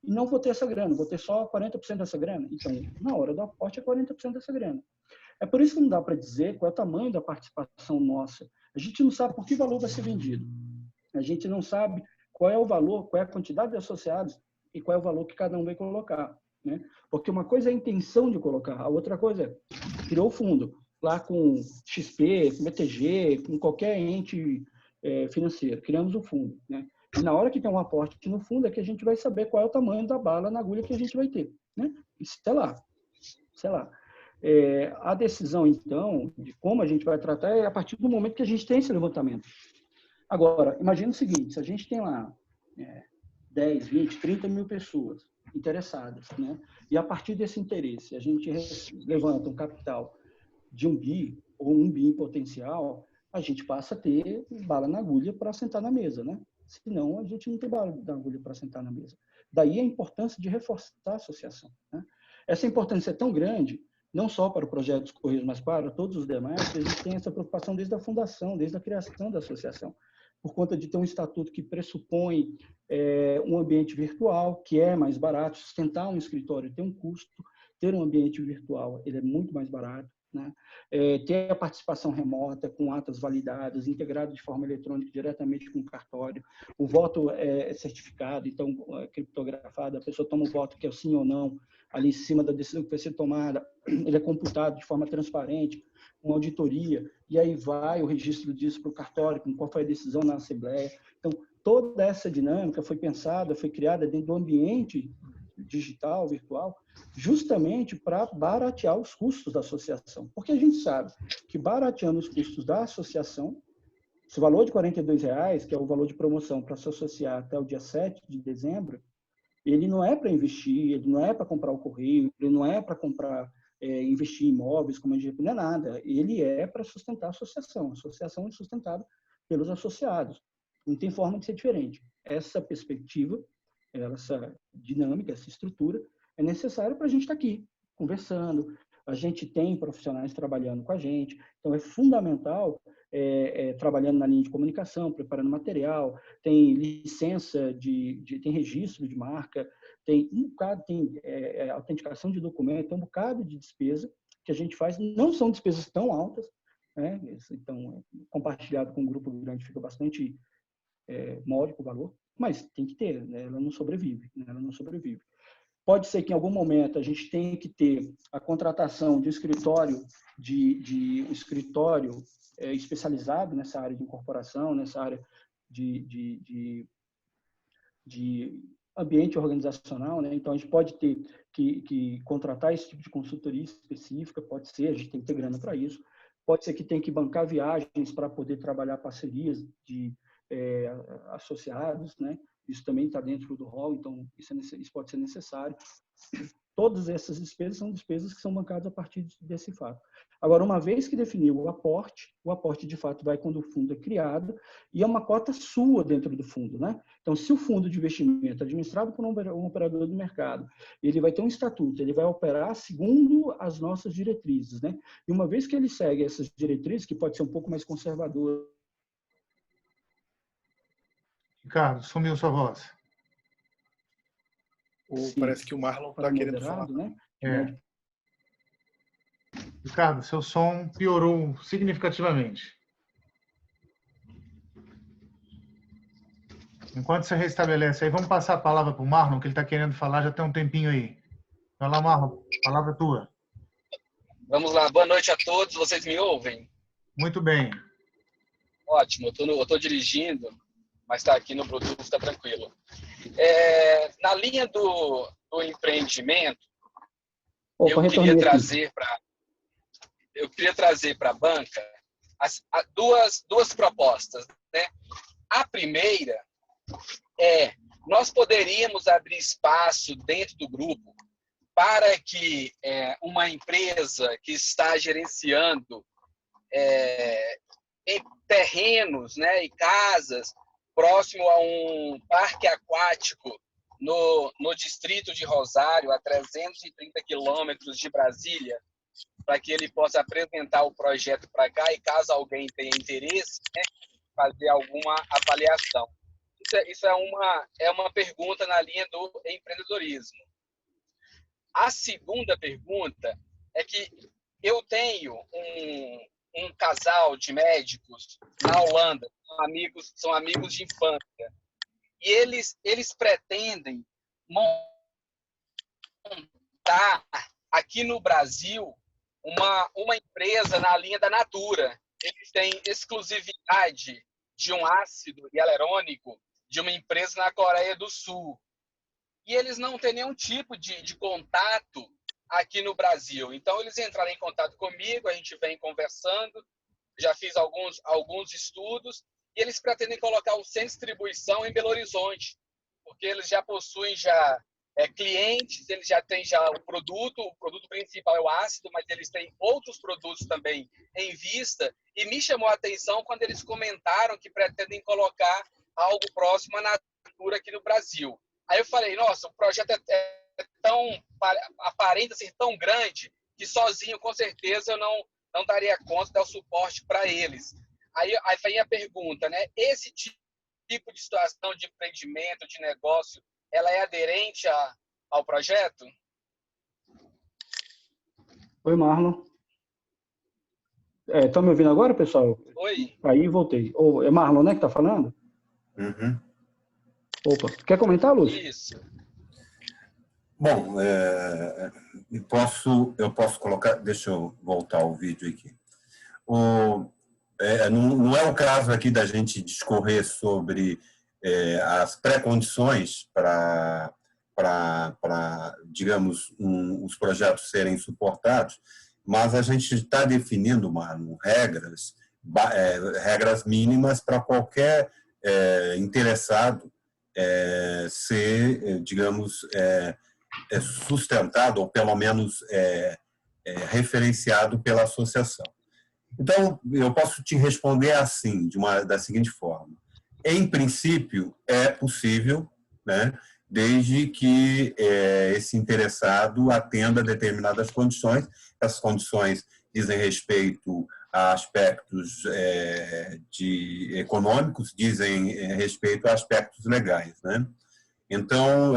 Speaker 1: e não vou ter essa grana, vou ter só 40% dessa grana. Então, na hora do aporte é 40% dessa grana. É por isso que não dá para dizer qual é o tamanho da participação nossa. A gente não sabe por que valor vai ser vendido. A gente não sabe qual é o valor, qual é a quantidade de associados e qual é o valor que cada um vai colocar, né? Porque uma coisa é a intenção de colocar, a outra coisa é, criou o fundo, lá com XP, com BTG, com qualquer ente financeiro, criamos o fundo, né? E na hora que tem um aporte no fundo é que a gente vai saber qual é o tamanho da bala na agulha que a gente vai ter, né? E sei lá. A decisão, então, de como a gente vai tratar é a partir do momento que a gente tem esse levantamento. Agora, imagina o seguinte, se a gente tem lá 10, 20, 30 mil pessoas interessadas, né? E a partir desse interesse, a gente levanta um capital de 1 bi ou 1 bi em potencial, a gente passa a ter bala na agulha para sentar na mesa, né? Senão, a gente não tem bala na agulha para sentar na mesa. Daí a importância de reforçar a associação, né? Essa importância é tão grande, não só para o projeto dos Correios, mas para todos os demais, que a gente tem essa preocupação desde a fundação, desde a criação da associação, por conta de ter um estatuto que pressupõe um ambiente virtual, que é mais barato. Sustentar um escritório tem um custo, ter um ambiente virtual ele é muito mais barato, né? Ter a participação remota, com atas validadas, integrado de forma eletrônica diretamente com o cartório. O voto é certificado, então, criptografado, a pessoa toma o voto que é o sim ou não, ali em cima da decisão que vai ser tomada, ele é computado de forma transparente, com auditoria, e aí vai o registro disso para o cartório, com qual foi a decisão na Assembleia. Então, toda essa dinâmica foi pensada, foi criada dentro do ambiente digital, virtual, justamente para baratear os custos da associação. Porque a gente sabe que barateando os custos da associação, esse valor de R$ 42,00, que é o valor de promoção para se associar até o dia 7 de dezembro, ele não é para investir, ele não é para comprar o correio, ele não é para comprar investir em imóveis, como a gente não é nada. Ele é para sustentar a associação. A associação é sustentada pelos associados. Não tem forma de ser diferente. Essa perspectiva, essa dinâmica, essa estrutura é necessária para a gente estar aqui, conversando. A gente tem profissionais trabalhando com a gente. Então, é fundamental trabalhando na linha de comunicação, preparando material, tem licença, tem registro de marca, tem um bocado, tem autenticação de documento, tem um bocado de despesa que a gente faz. Não são despesas tão altas, né? Então, compartilhado com um grupo grande fica bastante módico o valor, mas tem que ter, né? Ela não sobrevive, né? Ela não sobrevive. Pode ser que em algum momento a gente tenha que ter a contratação de um escritório, um escritório especializado nessa área de incorporação, nessa área de ambiente organizacional, né? Então, a gente pode ter que contratar esse tipo de consultoria específica, pode ser, a gente tem que ter grana para isso. Pode ser que tenha que bancar viagens para poder trabalhar parcerias de associados, né? Isso também está dentro do rol, então isso pode ser necessário. Todas essas despesas são despesas que são bancadas a partir desse fato. Agora, uma vez que definiu o aporte de fato vai quando o fundo é criado e é uma cota sua dentro do fundo, né? Então, se o fundo de investimento é administrado por um operador do mercado, ele vai ter um estatuto, ele vai operar segundo as nossas diretrizes, né? E uma vez que ele segue essas diretrizes, que pode ser um pouco mais conservador.
Speaker 2: Ricardo, sumiu sua voz.
Speaker 4: Parece que o Marlon está querendo falar.
Speaker 1: Né?
Speaker 2: Ricardo, seu som piorou significativamente. Enquanto você restabelece aí, vamos passar a palavra para o Marlon, que ele está querendo falar, já tem um tempinho aí. Vai lá, Marlon, a palavra é tua.
Speaker 6: Vamos lá, boa noite a todos, vocês me ouvem?
Speaker 2: Muito bem.
Speaker 6: Ótimo, eu tô dirigindo, mas está aqui no Bluetooth, está tranquilo. Na linha do empreendimento, eu queria trazer para a banca duas propostas, né? A primeira nós poderíamos abrir espaço dentro do grupo para que uma empresa que está gerenciando em terrenos, né, e casas próximo a um parque aquático no distrito de Rosário, a 330 quilômetros de Brasília, para que ele possa apresentar o projeto para cá e, caso alguém tenha interesse, né, fazer alguma avaliação. Isso é uma pergunta na linha do empreendedorismo. A segunda pergunta é que eu tenho um casal de médicos na Holanda, são amigos de infância, e eles pretendem montar aqui no Brasil uma empresa na linha da Natura. Eles têm exclusividade de um ácido hialurônico de uma empresa na Coreia do Sul. E eles não têm nenhum tipo de contato aqui no Brasil. Então, eles entraram em contato comigo, a gente vem conversando, já fiz alguns estudos, e eles pretendem colocar o centro de distribuição em Belo Horizonte, porque eles já possuem clientes, eles já têm o produto principal é o ácido, mas eles têm outros produtos também em vista, e me chamou a atenção quando eles comentaram que pretendem colocar algo próximo à Natura aqui no Brasil. Aí eu falei, nossa, o projeto aparenta ser tão grande que sozinho, com certeza, eu não daria conta de dar o suporte para eles. Aí vem a pergunta, né? Esse tipo de situação de empreendimento, de negócio, ela é aderente ao projeto?
Speaker 1: Oi, Marlon. Estão me ouvindo agora, pessoal?
Speaker 6: Oi.
Speaker 1: Aí voltei. É Marlon, né, que está falando?
Speaker 5: Uhum.
Speaker 1: Opa, quer comentar, Lúcio?
Speaker 6: Isso.
Speaker 5: Bom, eu posso colocar, deixa eu voltar o vídeo aqui. Não é o caso aqui da gente discorrer sobre as pré-condições para digamos, os projetos serem suportados, mas a gente está definindo, Marlon, regras mínimas para qualquer interessado ser, digamos, sustentado ou pelo menos referenciado pela associação. Então, eu posso te responder assim, da seguinte forma. Em princípio, é possível, né, desde que esse interessado atenda a determinadas condições. Essas condições dizem respeito a aspectos econômicos, dizem respeito a aspectos legais, né? Então,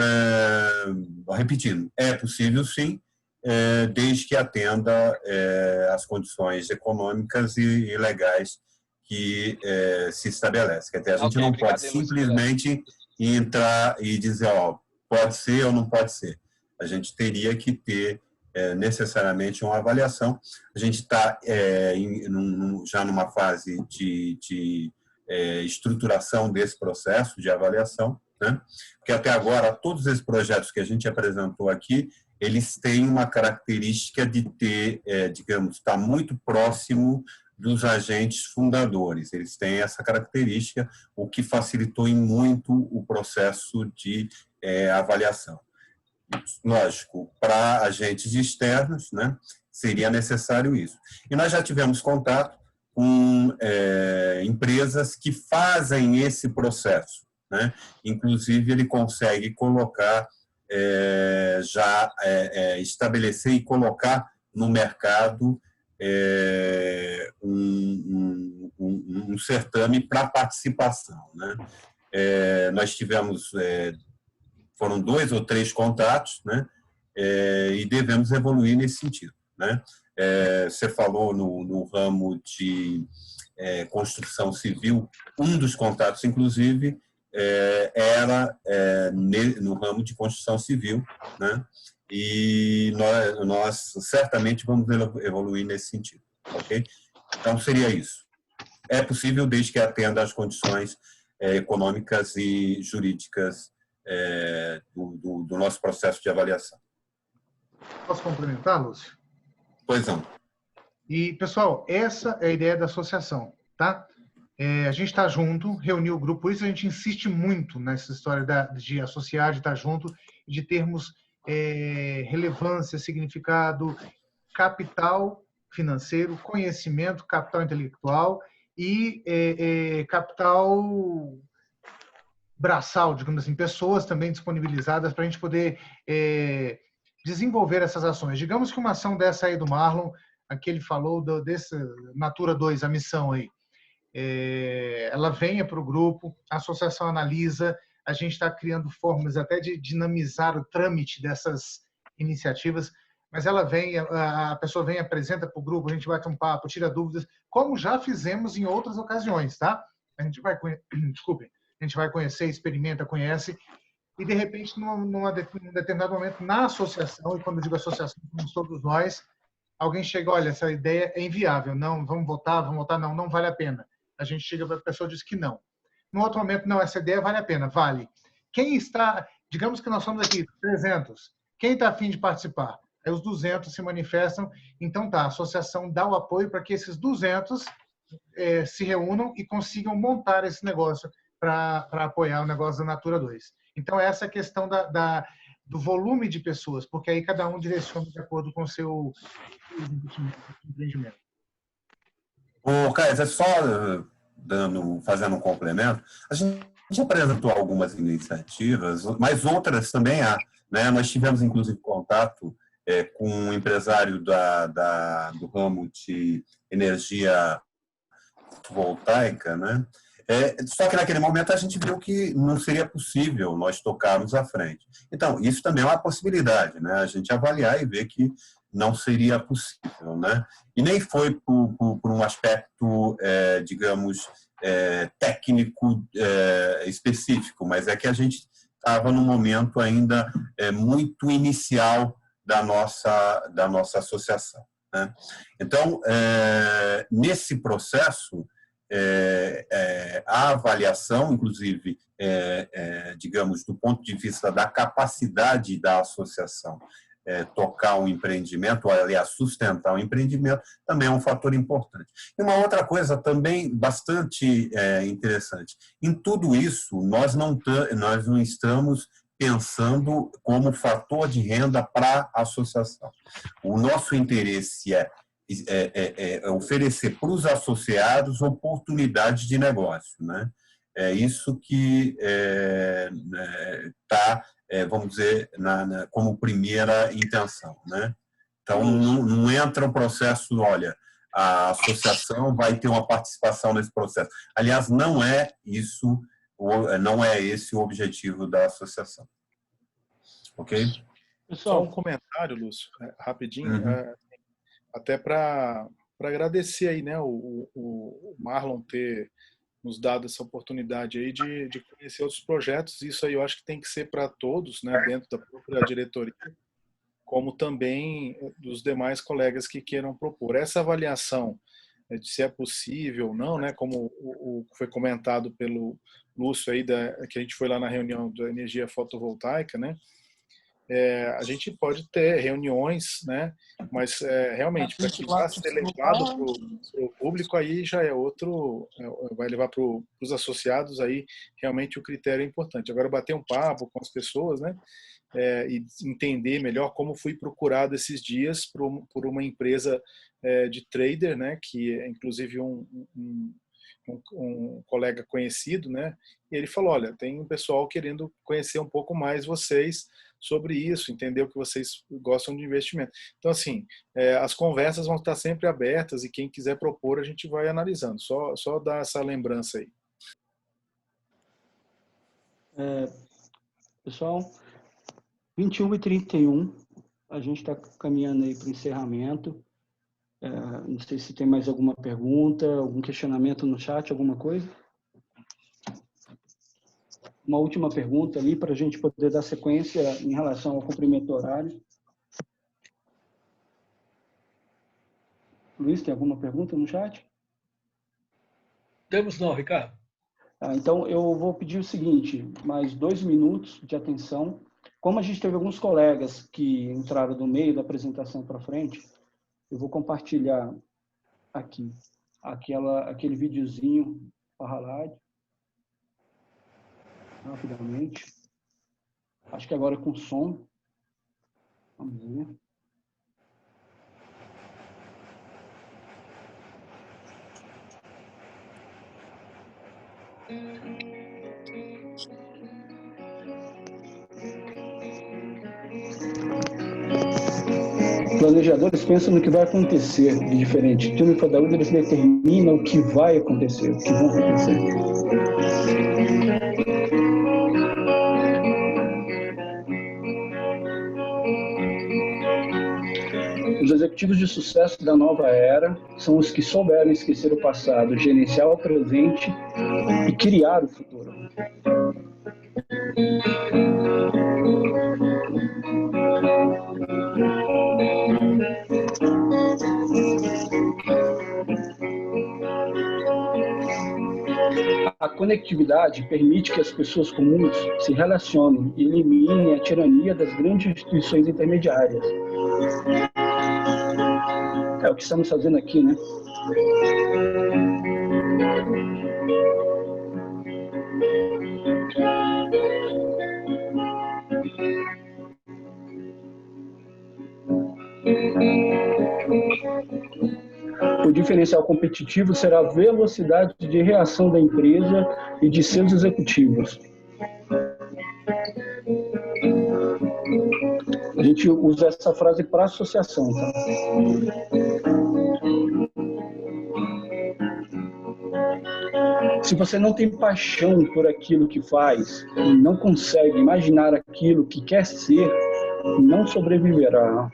Speaker 5: repetindo, é possível sim, desde que atenda às condições econômicas e legais que se estabelece. Quer dizer, a gente não pode simplesmente entrar e dizer, pode ser ou não pode ser. A gente teria que ter necessariamente uma avaliação. A gente está já numa fase de estruturação desse processo de avaliação, né? Porque até agora, todos esses projetos que a gente apresentou aqui, eles têm uma característica de ter, digamos, estar muito próximo dos agentes fundadores. Eles têm essa característica, o que facilitou em muito o processo de avaliação. Lógico, para agentes externos, né, seria necessário isso. E nós já tivemos contato com empresas que fazem esse processo, né? Inclusive, ele consegue colocar, estabelecer e colocar no mercado um certame para participação, né? Nós tivemos, foram 2 ou 3 contatos, né? E devemos evoluir nesse sentido, né? Você falou no ramo de construção civil, um dos contatos, inclusive, era no ramo de construção civil, né? E nós certamente vamos evoluir nesse sentido, ok? Então, seria isso. É possível desde que atenda às condições econômicas e jurídicas do nosso processo de avaliação.
Speaker 2: Posso complementar, Lúcio?
Speaker 5: Pois não.
Speaker 2: E, pessoal, essa é a ideia da associação, tá? A gente está junto, reuniu o grupo, por isso a gente insiste muito nessa história de associar, de estar junto, de termos relevância, significado, capital financeiro, conhecimento, capital intelectual e capital braçal, digamos assim, pessoas também disponibilizadas para a gente poder desenvolver essas ações. Digamos que uma ação dessa aí do Marlon, aqui ele falou desse Natura 2, a missão aí, ela venha para o grupo, a associação analisa, a gente está criando formas até de dinamizar o trâmite dessas iniciativas, mas ela vem, a pessoa vem, apresenta para o grupo, a gente bate um papo, tira dúvidas, como já fizemos em outras ocasiões, tá? A gente vai, desculpe, a gente vai conhecer, experimenta, conhece, e de repente, num determinado momento, na associação, e quando eu digo associação, somos todos nós, alguém chega, olha, essa ideia é inviável, não, vamos votar, não vale a pena. A gente chega para a pessoa e diz que não. No outro momento, não, essa ideia vale a pena, vale. Quem está, digamos que nós somos aqui 300, quem está a fim de participar? Aí os 200 se manifestam, então tá, a associação dá o apoio para que esses 200 se reúnam e consigam montar esse negócio para apoiar o negócio da Natura 2. Então, essa é a questão do volume de pessoas, porque aí cada um direciona de acordo com o seu empreendimento.
Speaker 5: Caio, é só fazendo um complemento, a gente apresentou algumas iniciativas, mas outras também há, né? Nós tivemos, inclusive, contato com um empresário do ramo de energia fotovoltaica, né? Só que naquele momento a gente viu que não seria possível nós tocarmos à frente. Então, isso também é uma possibilidade, né? A gente avaliar e ver que não seria possível, né? E nem foi por um aspecto, digamos, técnico específico, mas é que a gente estava num momento ainda muito inicial da nossa associação, né? Então, nesse processo, a avaliação, inclusive, digamos, do ponto de vista da capacidade da associação tocar um empreendimento, ou, aliás, sustentar um empreendimento, também é um fator importante. E uma outra coisa também bastante interessante, em tudo isso, nós não estamos pensando como fator de renda para a associação. O nosso interesse é oferecer para os associados oportunidades de negócio, né? É isso que está, vamos dizer, como primeira intenção, né? Então, não entra o processo, olha, a associação vai ter uma participação nesse processo. Aliás, não é esse o objetivo da associação. Ok?
Speaker 4: Só um comentário, Lúcio, rapidinho, até para agradecer aí, né, o Marlon ter nos dado essa oportunidade aí de conhecer outros projetos. Isso aí eu acho que tem que ser para todos, né, dentro da própria diretoria, como também dos demais colegas que queiram propor. Essa avaliação de se é possível ou não, né, como foi comentado pelo Lúcio aí, que a gente foi lá na reunião da energia fotovoltaica, né, a gente pode ter reuniões, né, mas realmente para que vá ser levado para o público, aí já é outro, vai levar para os associados, aí realmente o critério é importante. Agora, bater um papo com as pessoas, né, e entender melhor como fui procurado esses dias por uma empresa de trader, né, que é inclusive um colega conhecido, né, e ele falou, olha, tem um pessoal querendo conhecer um pouco mais vocês sobre isso, entender o que vocês gostam de investimento. Então, assim, as conversas vão estar sempre abertas e quem quiser propor, a gente vai analisando. Só dar essa lembrança aí.
Speaker 1: Pessoal, 21h31, a gente está caminhando aí para o encerramento. Não sei se tem mais alguma pergunta, algum questionamento no chat, alguma coisa. uma última pergunta ali para a gente poder dar sequência em relação ao cumprimento do horário. Luiz, tem alguma pergunta no chat?
Speaker 3: Temos não, Ricardo.
Speaker 1: Então, eu vou pedir o seguinte, mais 2 minutos de atenção. Como a gente teve alguns colegas que entraram do meio da apresentação para frente, eu vou compartilhar aqui aquele videozinho para Halad, rapidamente. Acho que agora com som. Vamos ver. Planejadores pensam no que vai acontecer de diferente. O time da eles determinam o que vai acontecer, o que vai acontecer. Os executivos de sucesso da nova era são os que souberam esquecer o passado, gerenciar o presente e criar o futuro. A conectividade permite que as pessoas comuns se relacionem e eliminem a tirania das grandes instituições intermediárias. É o que estamos fazendo aqui, né? O diferencial competitivo será a velocidade de reação da empresa e de seus executivos. A gente usa essa frase para associação, tá? Se você não tem paixão por aquilo que faz e não consegue imaginar aquilo que quer ser, não sobreviverá.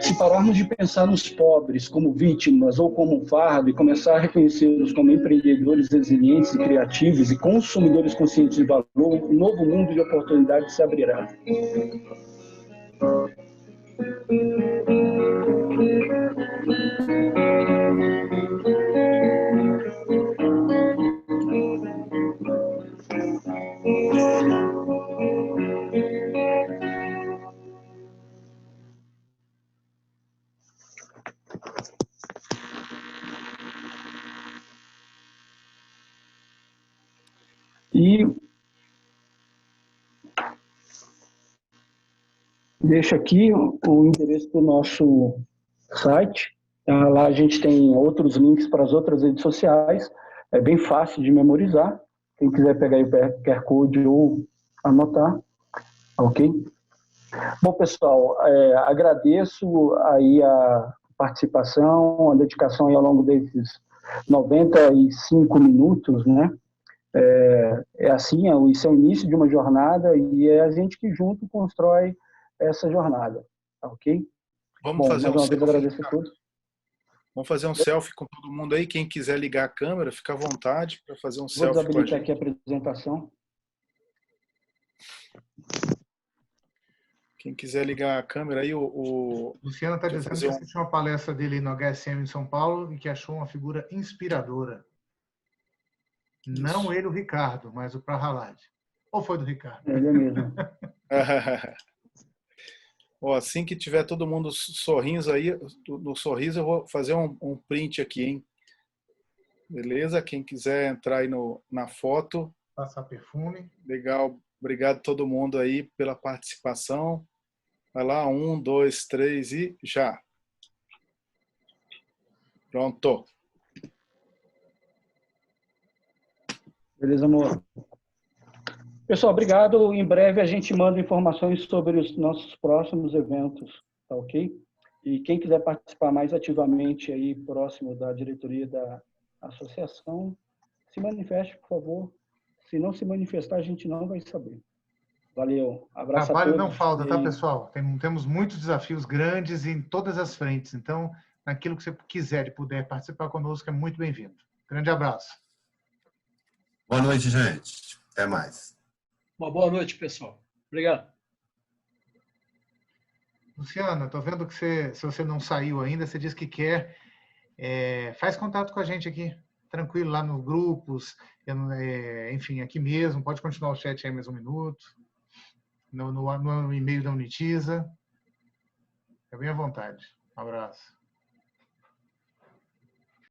Speaker 1: Se pararmos de pensar nos pobres como vítimas ou como um fardo e começar a reconhecê-los como empreendedores resilientes e criativos e consumidores conscientes de valor, um novo mundo de oportunidades se abrirá. E deixo aqui o endereço do nosso site. Lá a gente tem outros links para as outras redes sociais. É bem fácil de memorizar. Quem quiser pegar aí o QR Code ou anotar, ok? Bom, pessoal, agradeço aí a participação, a dedicação aí ao longo desses 95 minutos, né? Assim, isso é o início de uma jornada e é a gente que junto constrói essa jornada, tá ok?
Speaker 4: Vamos fazer
Speaker 1: mais uma vez agradeço a todos.
Speaker 4: Vamos fazer um selfie com todo mundo aí. Quem quiser ligar a câmera, fica à vontade para fazer um selfie com a gente.
Speaker 1: Vou desabilitar aqui a apresentação.
Speaker 4: Quem quiser ligar a câmera aí, o
Speaker 2: Luciano está dizendo que assistiu uma palestra dele no HSM em São Paulo e que achou uma figura inspiradora. Isso. Não ele, o Ricardo, mas o Prahalad. Ou foi do Ricardo?
Speaker 1: Ele mesmo.
Speaker 4: Assim que tiver todo mundo sorrindo aí, no sorriso, eu vou fazer um print aqui, hein? Beleza? Quem quiser entrar aí na foto.
Speaker 2: Passar perfume.
Speaker 4: Legal. Obrigado a todo mundo aí pela participação. Vai lá, 1, 2, 3 e já. Pronto.
Speaker 1: Beleza, amor. Pessoal, obrigado. Em breve a gente manda informações sobre os nossos próximos eventos, tá ok? E quem quiser participar mais ativamente aí, próximo da diretoria da associação, se manifeste, por favor. Se não se manifestar, a gente não vai saber. Valeu. Abraço a
Speaker 2: Trabalho
Speaker 1: todos.
Speaker 2: não falta, tá,
Speaker 1: E-
Speaker 2: pessoal? Temos muitos desafios grandes em todas as frentes. Então, naquilo que você quiser e puder participar conosco, é muito bem-vindo. Grande abraço.
Speaker 5: Boa noite, gente. Até mais.
Speaker 3: Uma boa noite, pessoal. Obrigado.
Speaker 2: Luciana, estou vendo que se você não saiu ainda, você diz que quer, faz contato com a gente aqui, tranquilo, lá nos grupos, enfim, aqui mesmo, pode continuar o chat aí mais um minuto, no e-mail da Unitiza, fica bem à vontade. Um abraço.